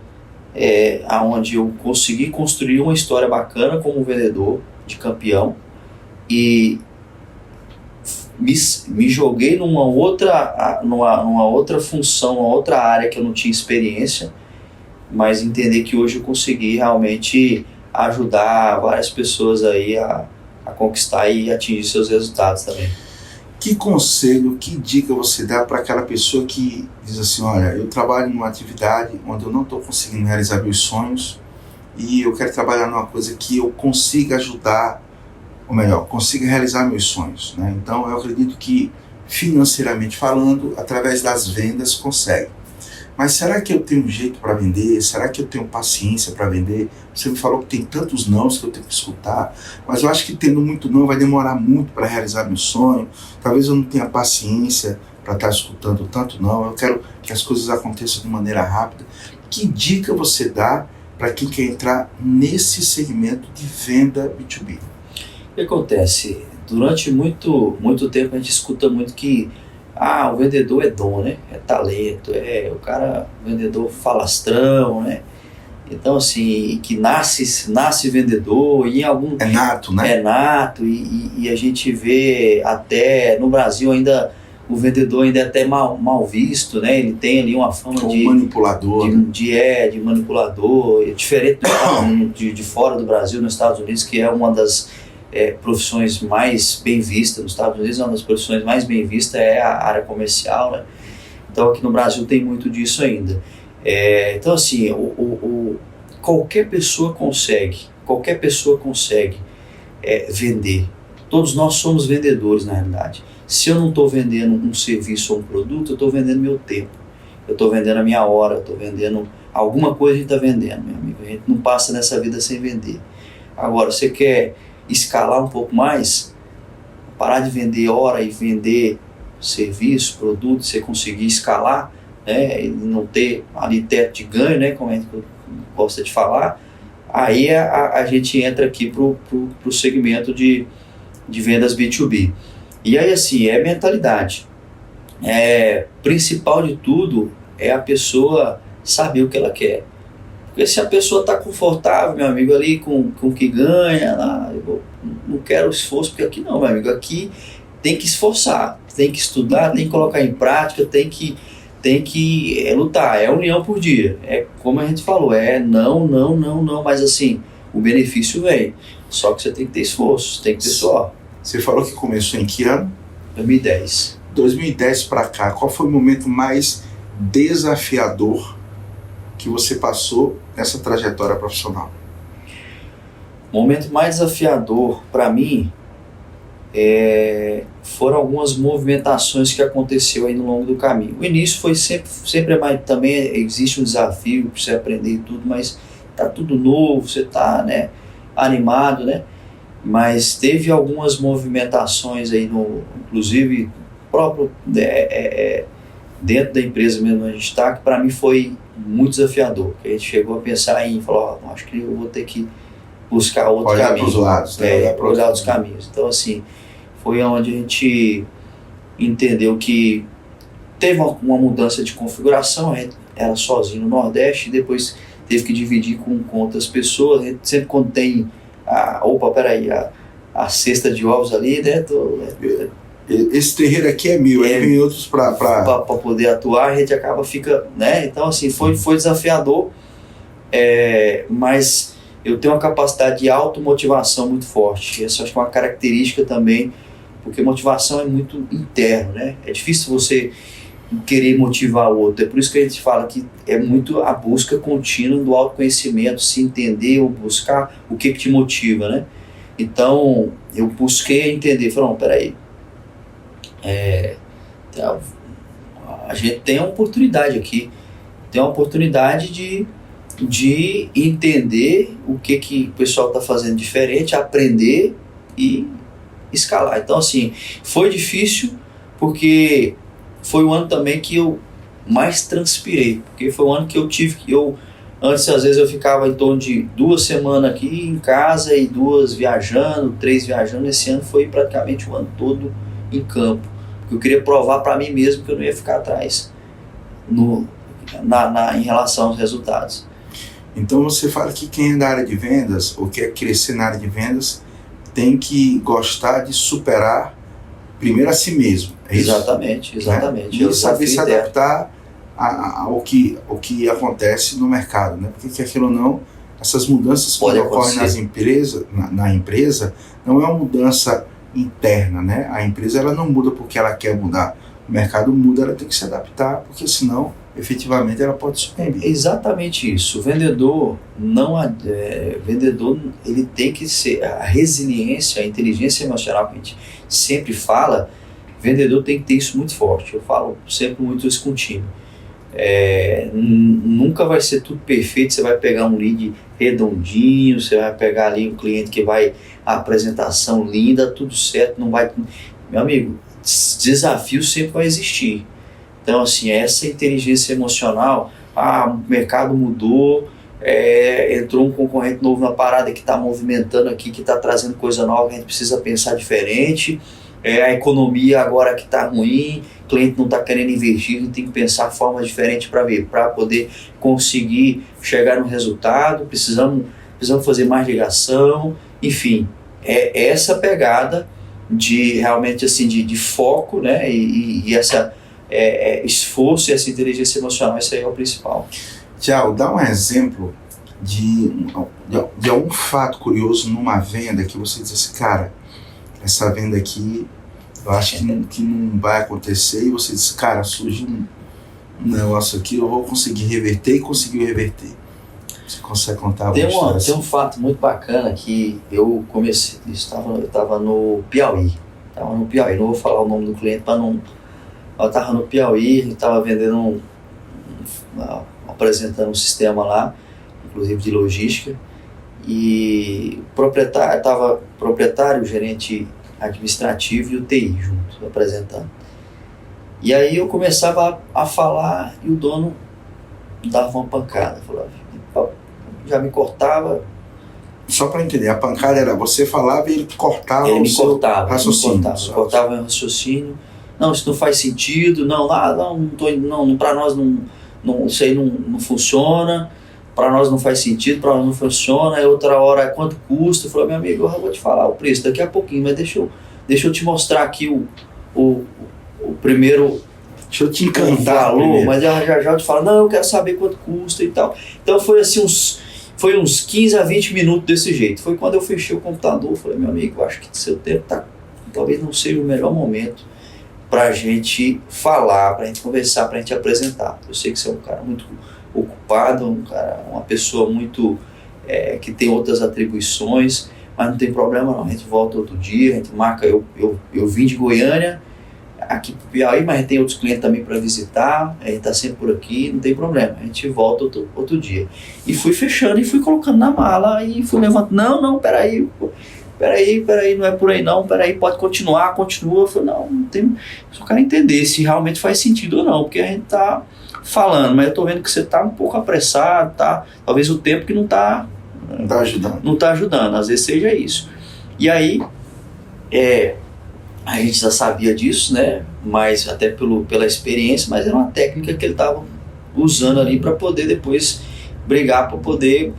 onde eu consegui construir uma história bacana como vendedor de campeão e me joguei numa outra função, numa outra área que eu não tinha experiência, mas entender que hoje eu consegui realmente ajudar várias pessoas aí a conquistar e atingir seus resultados também. Que conselho, que dica você dá para aquela pessoa que diz assim, olha, eu trabalho numa atividade onde eu não estou conseguindo realizar meus sonhos e eu quero trabalhar numa coisa que eu consiga ajudar, ou melhor, consiga realizar meus sonhos, né? Então eu acredito que financeiramente falando, através das vendas consegue. Mas será que eu tenho jeito para vender? Será que eu tenho paciência para vender? Você me falou que tem tantos nãos que eu tenho que escutar, mas eu acho que tendo muito não vai demorar muito para realizar meu sonho. Talvez eu não tenha paciência para estar escutando tanto, não. Eu quero que as coisas aconteçam de maneira rápida. Que dica você dá para quem quer entrar nesse segmento de venda B2B? O que acontece? Durante muito tempo a gente escuta muito que o vendedor é dom, né? É talento, o vendedor falastrão, né? Então, assim, que nasce vendedor e em algum... É nato, né? É nato e a gente vê até no Brasil ainda o vendedor ainda é até mal visto, né? Ele tem ali uma fama de manipulador, de manipulador, diferente de fora do Brasil, nos Estados Unidos, que é uma das profissões mais bem vistas. Nos Estados Unidos, uma das profissões mais bem vistas é a área comercial, né? Então, aqui no Brasil tem muito disso ainda. Então, assim, qualquer pessoa consegue vender. Todos nós somos vendedores, na realidade. Se eu não estou vendendo um serviço ou um produto, eu estou vendendo meu tempo. Eu estou vendendo a minha hora, eu estou vendendo alguma coisa, a gente está vendendo, meu amigo. A gente não passa nessa vida sem vender. Agora, você quer escalar um pouco mais, parar de vender hora e vender serviço, produto, você conseguir escalar, né, e não ter ali teto de ganho, né, como a gente gosta de falar, aí a gente entra aqui para o segmento de vendas B2B. E aí, assim, é mentalidade. Principal de tudo é a pessoa saber o que ela quer. Porque se a pessoa está confortável, meu amigo, ali com o que ganha, eu não quero esforço, porque aqui não, meu amigo, aqui tem que esforçar, tem que estudar, tem que colocar em prática, tem que lutar, é união por dia. É como a gente falou, não, mas assim, o benefício vem. Só que você tem que ter esforço, tem que ter suor. Você falou que começou em que ano? 2010. 2010 para cá, qual foi o momento mais desafiador que você passou nessa trajetória profissional? O momento mais desafiador para mim foram algumas movimentações que aconteceu aí no longo do caminho. O início foi sempre mais, também existe um desafio para você aprender tudo, mas tá tudo novo, você tá, né, animado, né? Mas teve algumas movimentações aí, inclusive próprio dentro da empresa mesmo a gente está, que para mim foi muito desafiador. A gente chegou a pensar em falar, acho que eu vou ter que buscar outro caminho. Olhar para os lados, né? Olhar outros caminhos. Então, assim, foi onde a gente entendeu que teve uma mudança de configuração. A gente era sozinho no Nordeste e depois teve que dividir com outras pessoas. A gente sempre quando tem a cesta de ovos ali, né? Esse terreiro aqui é meu, aí vem outros para poder atuar, a gente fica, né? Então, assim, foi desafiador, mas eu tenho uma capacidade de automotivação muito forte. Essa acho que é uma característica também, porque motivação é muito interno, né? É difícil você querer motivar o outro. É por isso que a gente fala que é muito a busca contínua do autoconhecimento, se entender ou buscar o que te motiva, né? Então, eu busquei entender, falei, não, peraí, a gente tem uma oportunidade aqui, tem uma oportunidade de entender o que o pessoal está fazendo diferente, aprender e escalar. Então, assim, foi difícil porque foi o ano também que eu mais transpirei, porque foi o ano que antes às vezes eu ficava em torno de 2 semanas aqui em casa e 2 viajando, 3 viajando. Esse ano foi praticamente o ano todo em campo, porque eu queria provar para mim mesmo que eu não ia ficar atrás em relação aos resultados. Então você fala que quem é da área de vendas ou quer crescer na área de vendas tem que gostar de superar primeiro a si mesmo. É exatamente. Né? E saber se adaptar ao que acontece no mercado, né? Porque aquilo ou não, essas mudanças que ocorrem na empresa não é uma mudança interna, né? A empresa ela não muda porque ela quer mudar. O mercado muda, ela tem que se adaptar, porque senão, efetivamente, ela pode sucumbir. Exatamente isso. O vendedor ele tem que ser a resiliência, a inteligência emocional que a gente sempre fala. Vendedor tem que ter isso muito forte. Eu falo sempre muito isso contigo. Nunca vai ser tudo perfeito. Você vai pegar um lead redondinho, você vai pegar ali um cliente que vai a apresentação linda, tudo certo, não vai. Meu amigo, desafio sempre vai existir. Então, assim, essa inteligência emocional, o mercado mudou, entrou um concorrente novo na parada que está movimentando aqui, que está trazendo coisa nova, a gente precisa pensar diferente, a economia agora que está ruim, o cliente não está querendo investir, a gente tem que pensar formas diferentes para poder conseguir chegar no resultado, precisamos fazer mais ligação, enfim, essa pegada de realmente assim, de foco, né, e essa esforço e essa inteligência emocional, isso aí é o principal. Tiago, dá um exemplo de algum fato curioso numa venda que você diz assim, cara, essa venda aqui eu acho que não vai acontecer, e você diz, cara, surgiu um negócio aqui, eu vou conseguir reverter, e conseguiu reverter. Você consegue contar tem um fato muito bacana que eu comecei, eu estava no Piauí, não vou falar o nome do cliente para não... Eu estava no Piauí, a gente estava vendendo, apresentando um sistema lá, inclusive de logística, e proprietário, gerente administrativo e o TI junto, apresentando. E aí eu começava a falar e o dono dava uma pancada, falava, já me cortava. Só para entender, a pancada era você falava e ele cortava o seu raciocínio. Cortava o raciocínio. Não, isso não faz sentido, para nós isso aí não funciona, para nós não faz sentido, para nós não funciona. Aí outra hora, quanto custa? Eu falei, meu amigo, eu vou te falar o preço daqui a pouquinho, mas deixa eu te mostrar aqui o primeiro... Deixa eu te encantar, valor, mas já eu te falo, não, eu quero saber quanto custa e tal. Então foi assim uns 15 a 20 minutos desse jeito. Foi quando eu fechei o computador, eu falei, meu amigo, acho que seu tempo talvez não seja o melhor momento pra gente falar, pra gente conversar, pra gente apresentar. Eu sei que você é um cara muito ocupado, uma pessoa muito que tem outras atribuições, mas não tem problema não, a gente volta outro dia, a gente marca, eu vim de Goiânia aqui pro Piauí, mas a gente tem outros clientes também para visitar, a gente tá sempre por aqui, não tem problema, a gente volta outro dia. E fui fechando e fui colocando na mala e fui levantando, não, peraí, não é por aí não, peraí, pode continuar, continua. Eu falei, não tem, se o cara entender se realmente faz sentido ou não, porque a gente tá falando, mas eu tô vendo que você tá um pouco apressado, tá? Talvez o tempo que não tá ajudando, às vezes seja isso. E aí, a gente já sabia disso, né? Mas até pela experiência, mas era uma técnica que ele tava usando ali para poder depois brigar, para poder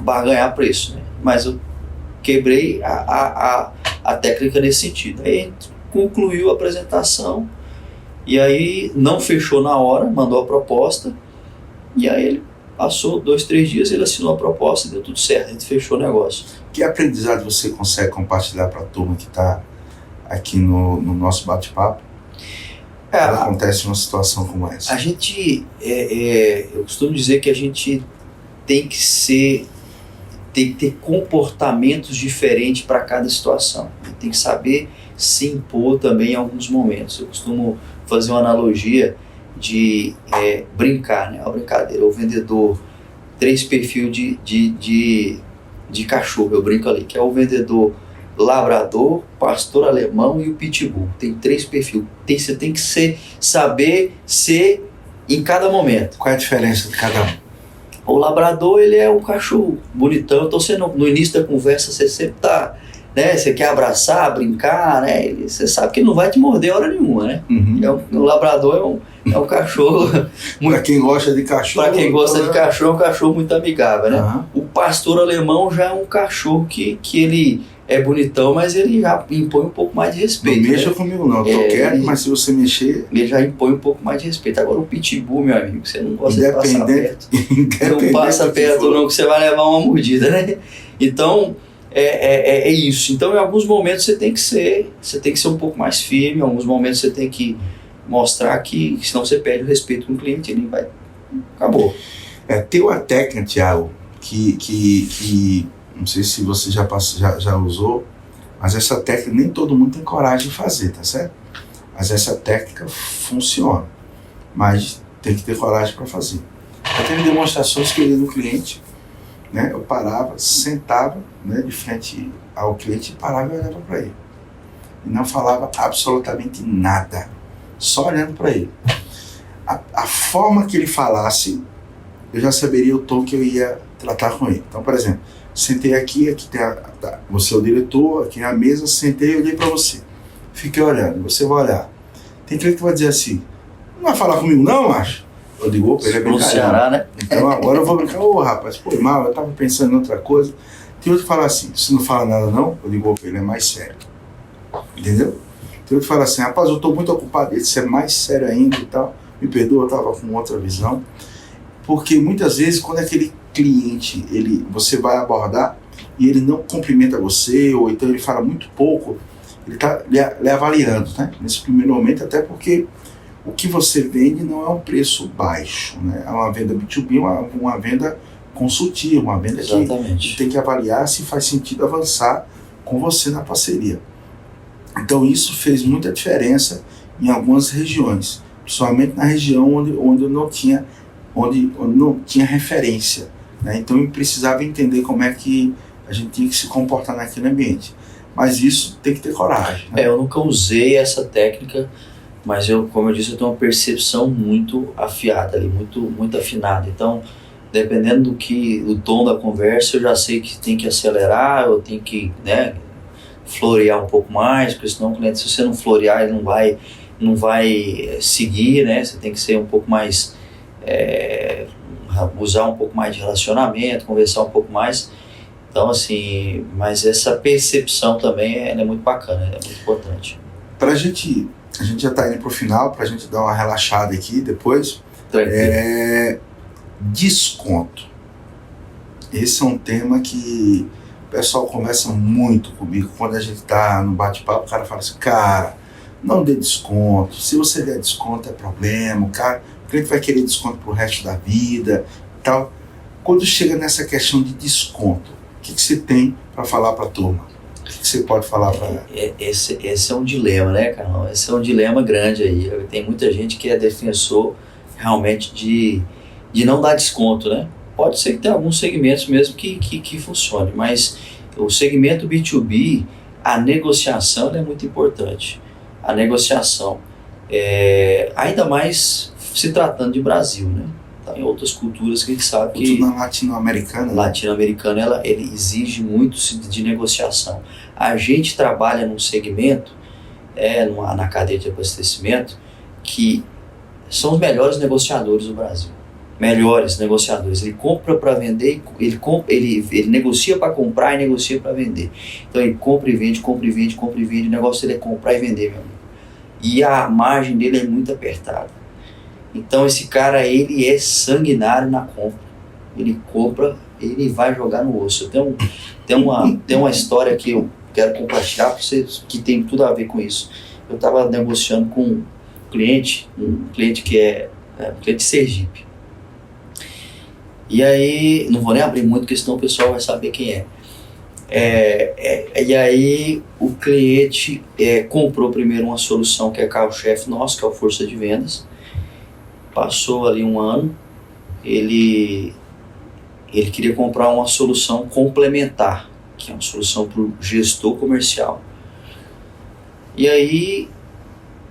barganhar preço, né? Mas eu quebrei a técnica nesse sentido. Aí a gente concluiu a apresentação e aí não fechou na hora, mandou a proposta e aí ele passou 2-3 dias, ele assinou a proposta e deu tudo certo, a gente fechou o negócio. Que aprendizado você consegue compartilhar para a turma que está aqui no nosso bate-papo? Quando acontece uma situação como essa? A gente, eu costumo dizer que a gente tem que ter comportamentos diferentes para cada situação. Tem que saber se impor também em alguns momentos. Eu costumo fazer uma analogia de brincar, né? Uma brincadeira. O vendedor, 3 perfis de cachorro, eu brinco ali, que é o vendedor labrador, pastor alemão e o pitbull. Tem 3 perfis. Você tem que saber ser em cada momento. Qual é a diferença de cada um? O labrador, ele é um cachorro bonitão, então você no início da conversa você sempre tá, né, você quer abraçar, brincar, né, você sabe que ele não vai te morder hora nenhuma, né? Uhum. O labrador é um cachorro... Para quem gosta de cachorro... Para quem gosta de cachorro, é um cachorro muito amigável, né? Uhum. O pastor alemão já é um cachorro que ele é bonitão, mas ele já impõe um pouco mais de respeito. Não mexa comigo não, eu tô quieto, mas se você mexer... Ele já impõe um pouco mais de respeito. Agora o pitbull, meu amigo, você não gosta de passar perto. Não passa perto não, que você vai levar uma mordida, né? Então, é isso. Então, em alguns momentos você tem que ser um pouco mais firme, em alguns momentos você tem que mostrar que, senão você perde o respeito com o cliente, ele vai... Acabou. Tem uma técnica, Tiago, que não sei se você já usou, mas essa técnica nem todo mundo tem coragem de fazer, tá certo? Mas essa técnica funciona, mas tem que ter coragem para fazer. Eu tenho demonstrações que eu ia no cliente, né? Eu parava, sentava, né, de frente ao cliente e parava e olhava para ele. e não falava absolutamente nada, só olhando para ele. A forma que ele falasse, eu já saberia o tom que eu ia tratar com ele. Então, por exemplo, sentei aqui tem você é o diretor, aqui é a mesa, sentei e olhei para você. Fiquei olhando, você vai olhar. Tem cliente que vai dizer assim, não vai falar comigo não, macho? Eu digo, opa, ele é brincalhão, né? Então agora eu vou brincar, ô rapaz, foi mal, eu tava pensando em outra coisa. Tem outro que fala assim, se não fala nada não, eu digo, opa, ele é mais sério. Entendeu? Tem outro que fala assim, rapaz, eu tô muito ocupado, esse é mais sério ainda e tal. Me perdoa, eu tava com outra visão. Porque muitas vezes quando aquele cliente, você vai abordar e ele não cumprimenta você, ou então ele fala muito pouco, ele está lhe avaliando, né? Nesse primeiro momento, até porque o que você vende não é um preço baixo, né? É uma venda B2B, uma venda consultiva, uma venda que tem que avaliar se faz sentido avançar com você na parceria. Então isso fez muita diferença em algumas regiões, principalmente na região onde não tinha referência, né? Então eu precisava entender como é que a gente tinha que se comportar naquele ambiente. Mas isso tem que ter coragem, né? Eu nunca usei essa técnica, mas como eu disse, eu tenho uma percepção muito afiada ali, muito afinada. Então, dependendo do tom da conversa, eu já sei que tem que acelerar, eu tenho que, né, florear um pouco mais, porque senão o cliente, se você não florear, ele não vai seguir, né? Você tem que ser um pouco mais, usar um pouco mais de relacionamento, conversar um pouco mais. Então, assim, mas essa percepção também é muito bacana, é muito importante. A gente já está indo para o final, para a gente dar uma relaxada aqui depois. Desconto. Esse é um tema que o pessoal conversa muito comigo. Quando a gente está no bate-papo, o cara fala assim, cara, não dê desconto. Se você der desconto é problema. O cliente vai querer desconto para o resto da vida e tal. Quando chega nessa questão de desconto, o que você tem para falar para a turma? O que você pode falar para ela? Esse é um dilema, né, Carlão? Esse é um dilema grande aí. Tem muita gente que é defensor realmente de não dar desconto, né? Pode ser que tenha alguns segmentos mesmo que funcione, mas o segmento B2B, a negociação é muito importante. A negociação, ainda mais se tratando de Brasil, né? Em outras culturas que a gente sabe que... Na latino-americana. Latino-americana, ele exige muito de negociação. A gente trabalha num segmento, na cadeia de abastecimento, que são os melhores negociadores do Brasil. Melhores negociadores. Ele compra para vender, ele negocia para comprar e negocia para vender. Então ele compra e vende, compra e vende, compra e vende. O negócio dele é comprar e vender, meu amigo. E a margem dele é muito apertada. Então esse cara, ele é sanguinário na compra. Ele compra, ele vai jogar no osso. Tem uma história que eu quero compartilhar para vocês, que tem tudo a ver com isso. Eu estava negociando com um cliente que é um cliente de Sergipe. E aí, não vou nem abrir muito, porque senão o pessoal vai saber quem é. E aí o cliente comprou primeiro uma solução que é carro-chefe nosso, que é o Força de Vendas. Passou ali um ano, ele queria comprar uma solução complementar, que é uma solução para o gestor comercial. E aí,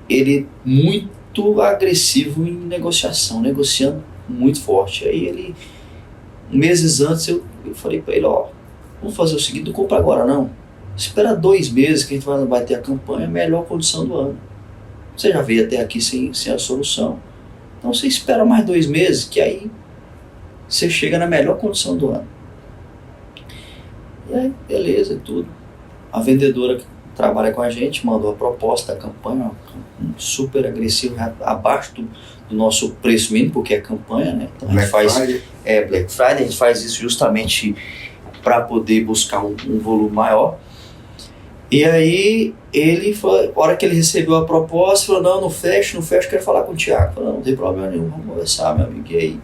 ele muito agressivo em negociação, negociando muito forte. Aí meses antes eu falei para ele, vamos fazer o seguinte, não compra agora não. Espera 2 meses que a gente vai ter a campanha, melhor condição do ano. Você já veio até aqui sem a solução. Então você espera mais 2 meses, que aí você chega na melhor condição do ano. E aí, beleza, tudo. A vendedora que trabalha com a gente mandou a proposta da campanha, super agressivo, abaixo do nosso preço mínimo, porque é campanha, né? Então Black Friday. Black Friday, a gente faz isso justamente para poder buscar um volume maior. E aí, a hora que ele recebeu a proposta, falou, não fecho, quero falar com o Thiago. Falou, não tem problema nenhum, vamos conversar, meu amigo. E aí,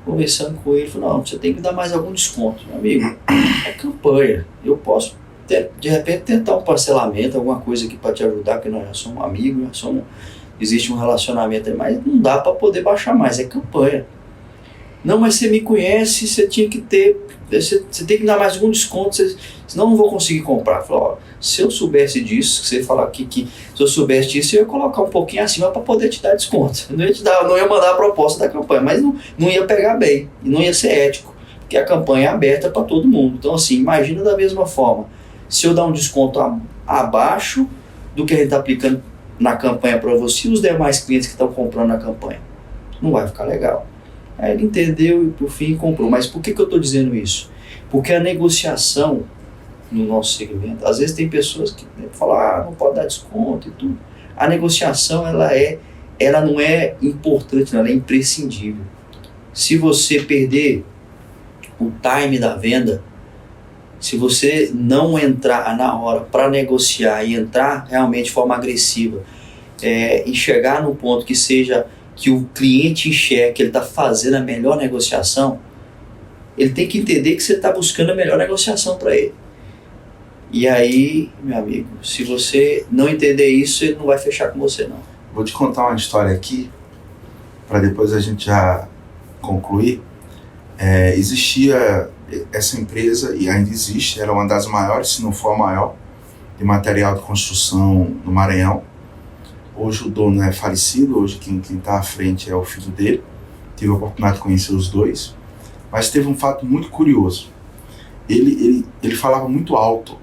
conversando com ele, falou, não, você tem que dar mais algum desconto, meu amigo. É campanha, eu posso, de repente, tentar um parcelamento, alguma coisa aqui para te ajudar, porque nós já somos amigos, existe um relacionamento aí, mas não dá para poder baixar mais, é campanha. Não, mas você me conhece, você tinha que ter, você tem que dar mais algum desconto, senão eu não vou conseguir comprar. Eu falei, ó, se eu soubesse disso, você falar aqui que se eu soubesse disso, eu ia colocar um pouquinho acima para poder te dar desconto. Eu não ia mandar a proposta da campanha, mas não ia pegar bem, e não ia ser ético, porque a campanha é aberta para todo mundo. Então assim, imagina da mesma forma, se eu dar um desconto abaixo do que a gente está aplicando na campanha para você e os demais clientes que estão comprando na campanha, não vai ficar legal. Aí ele entendeu e por fim comprou. Mas por que eu estou dizendo isso? Porque a negociação no nosso segmento, às vezes tem pessoas que falam, não pode dar desconto e tudo. A negociação ela não é importante, ela é imprescindível. Se você perder o time da venda, se você não entrar na hora para negociar e entrar realmente de forma agressiva, e chegar no ponto que o cliente enxerga que ele está fazendo a melhor negociação, ele tem que entender que você está buscando a melhor negociação para ele. E aí, meu amigo, se você não entender isso, ele não vai fechar com você, não. Vou te contar uma história aqui, para depois a gente já concluir. Existia essa empresa, e ainda existe, era uma das maiores, se não for a maior, de material de construção no Maranhão. Hoje o dono é falecido, hoje quem está à frente é o filho dele. Tive a oportunidade de conhecer os dois. Mas teve um fato muito curioso. Ele falava muito alto.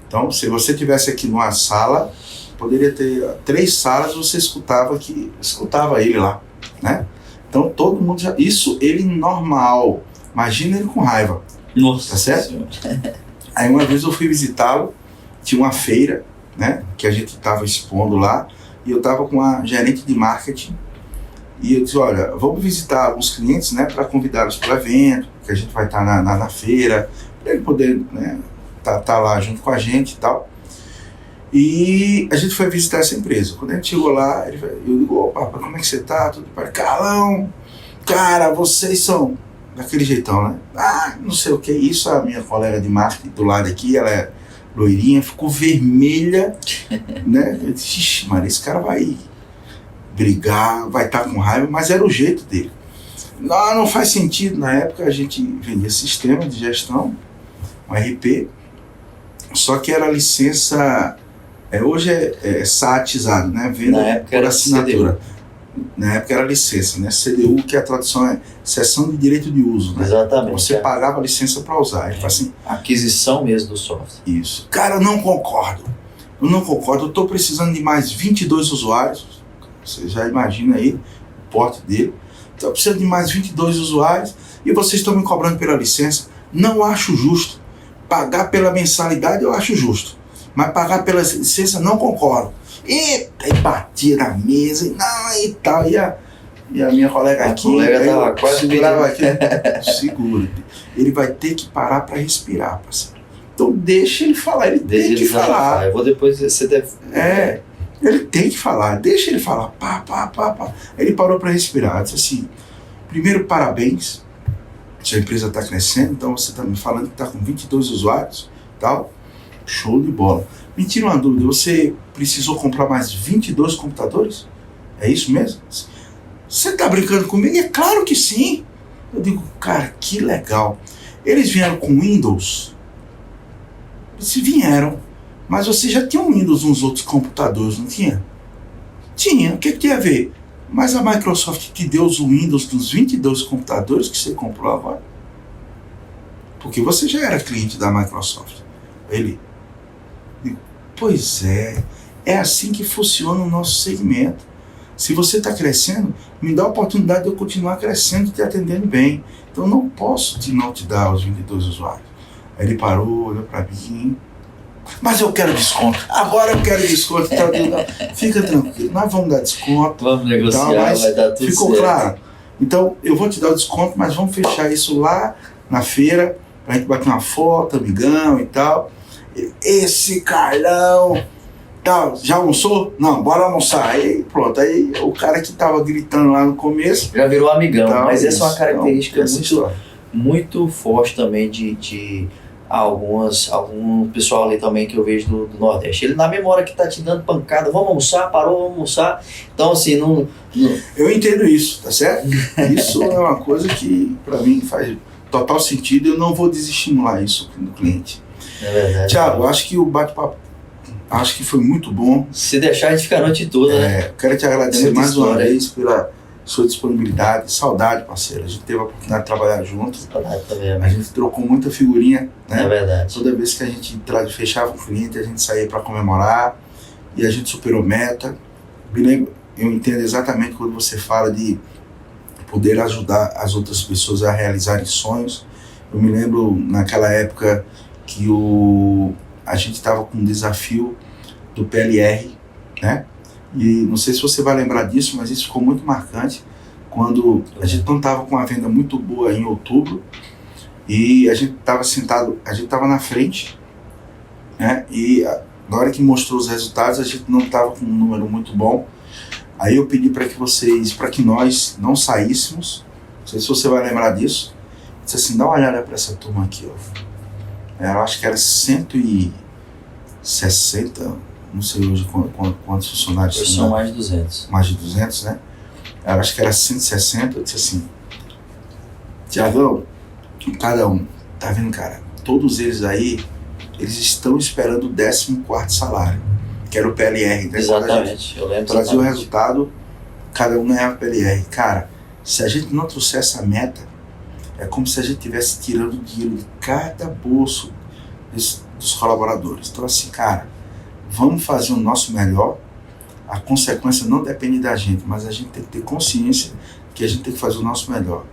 Então, se você estivesse aqui numa sala, poderia ter 3 salas, você escutava ele lá, né? Então, todo mundo já... Isso, ele normal. Imagina ele com raiva. Nossa. Tá certo? Aí uma vez eu fui visitá-lo, tinha uma feira, né? Que a gente estava expondo lá. E eu estava com a gerente de marketing e eu disse, olha, vamos visitar alguns clientes, né, para convidá-los para o evento, que a gente vai estar na feira, para ele poder, né, tá lá junto com a gente e tal. E a gente foi visitar essa empresa. Quando a gente chegou lá, eu digo, opa, como é que você tá? Tudo para Carlão, cara, vocês são daquele jeitão, né? Não sei o que, isso a minha colega de marketing do lado aqui, ela é loirinha, ficou vermelha, né? Eu disse, ixi, Maria, esse cara vai brigar, vai estar com raiva, mas era o jeito dele. Não faz sentido. Na época a gente vendia sistema de gestão, um RP, só que era licença, hoje é SATizado, né? Venda por assinatura. Na época era licença, né? CDU, que a tradução é Cessão de Direito de Uso, né? Exatamente. Você pagava a licença para usar. Ele fala assim, aquisição mesmo do software. Isso. Cara, eu não concordo. Eu estou precisando de mais 22 usuários. Você já imagina aí o porte dele. Estou precisando de mais 22 usuários e vocês estão me cobrando pela licença. Não acho justo. Pagar pela mensalidade eu acho justo. Mas pagar pela licença não concordo. E batia na mesa e tal. E a minha colega aqui, colega tava quase segurava aqui. Segura. Ele vai ter que parar para respirar, parceiro. Então deixa ele falar, ele tem que falar. Eu vou depois, você deve... Ele tem que falar, deixa ele falar. Pá. Ele parou para respirar. Eu disse assim, primeiro, parabéns. Sua empresa está crescendo, então você está me falando que está com 22 usuários, tal. Show de bola. Me tira uma dúvida, você precisou comprar mais 22 computadores? É isso mesmo? Você está brincando comigo? É claro que sim. Eu digo, cara, que legal. Eles vieram com Windows? Eles vieram. Mas você já tinha um Windows nos outros computadores, não tinha? Tinha. O que tem a ver? Mas a Microsoft te deu os Windows dos 22 computadores que você comprou agora? Porque você já era cliente da Microsoft. Ele... Pois é assim que funciona o nosso segmento. Se você está crescendo, me dá a oportunidade de eu continuar crescendo e te atendendo bem. Então eu não posso não te dar os 22 usuários. Aí ele parou, olhou para mim. Mas eu quero desconto. Agora eu quero desconto. Então, fica tranquilo, nós vamos dar desconto. Vamos negociar, mas vai dar tudo ficou certo. Claro? Então eu vou te dar o desconto, mas vamos fechar isso lá na feira, pra gente bater uma foto, amigão e tal. Esse Carlão, tal, já almoçou? Não, bora almoçar. Aí pronto, aí o cara que tava gritando lá no começo já virou amigão, tal, mas essa é uma característica muito muito forte também de algum pessoal ali também que eu vejo do Nordeste. Ele na memória que tá te dando pancada, vamos almoçar, parou, vamos almoçar. Então assim, não... Eu entendo isso, tá certo? Isso é uma coisa que para mim faz total sentido, eu não vou desestimular isso no cliente. É verdade. Thiago, acho que o bate-papo foi muito bom. Se deixar, a gente fica a noite toda, né? Quero te agradecer mais uma vez pela sua disponibilidade. Saudade, parceiro. A gente teve a oportunidade de trabalhar junto. Saudade também, A gente trocou muita figurinha, né? É verdade. Toda vez que a gente fechava com o cliente, a gente saía para comemorar e a gente superou meta. Eu entendo exatamente quando você fala de poder ajudar as outras pessoas a realizarem sonhos. Eu me lembro naquela época que a gente estava com um desafio do PLR, né? E não sei se você vai lembrar disso, mas isso ficou muito marcante quando a gente não estava com uma venda muito boa em outubro e a gente estava sentado, a gente estava na frente, né? E na hora que mostrou os resultados, a gente não estava com um número muito bom. Aí eu pedi para que nós não saíssemos, não sei se você vai lembrar disso, eu disse assim, dá uma olhada para essa turma aqui, ó. Eu acho que era 160, não sei hoje quantos funcionários Hoje são mais de 200. Mais de 200, né? Eu acho que era 160, eu disse assim, Tiagão, cada um, tá vendo, cara? Todos eles aí, eles estão esperando o 14º salário, que era o PLR. Né? Exatamente, eu lembro. Trazia o resultado, cada um ganhava o PLR. Cara, se a gente não trouxer essa meta, é como se a gente estivesse tirando dinheiro de cada bolso dos colaboradores. Então assim, cara, vamos fazer o nosso melhor. A consequência não depende da gente, mas a gente tem que ter consciência que a gente tem que fazer o nosso melhor.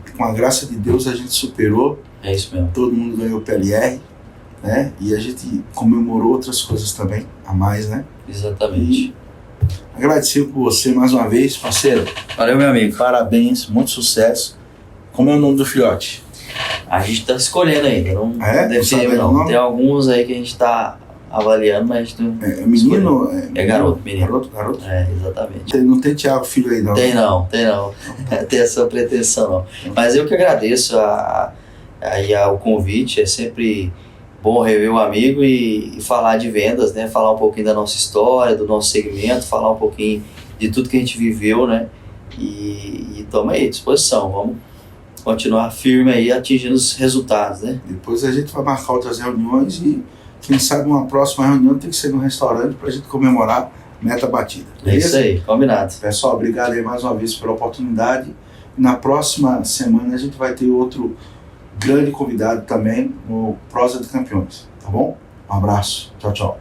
E com a graça de Deus a gente superou. É isso mesmo. Todo mundo ganhou o PLR, né? E a gente comemorou outras coisas também, a mais, né? Exatamente. E agradecer por você mais uma vez, parceiro. Valeu, meu amigo. Parabéns, muito sucesso. Como é o nome do filhote? A gente tá escolhendo ainda, não definimos não. Tem alguns aí que a gente tá avaliando, mas a gente não... É menino? É garoto, menino. Garoto? É, exatamente. Não tem Thiago filho aí não? Tem não. Tem essa pretensão não. Mas eu que agradeço ao convite, é sempre bom rever o amigo e falar de vendas, né? Falar um pouquinho da nossa história, do nosso segmento, falar um pouquinho de tudo que a gente viveu, né? E estamos aí à disposição, vamos continuar firme aí, atingindo os resultados, né? Depois a gente vai marcar outras reuniões e quem sabe uma próxima reunião tem que ser no restaurante para a gente comemorar meta batida. Beleza? É isso aí, combinado. Pessoal, obrigado aí mais uma vez pela oportunidade. Na próxima semana a gente vai ter outro grande convidado também no Prosa de Campeões, tá bom? Um abraço, tchau, tchau.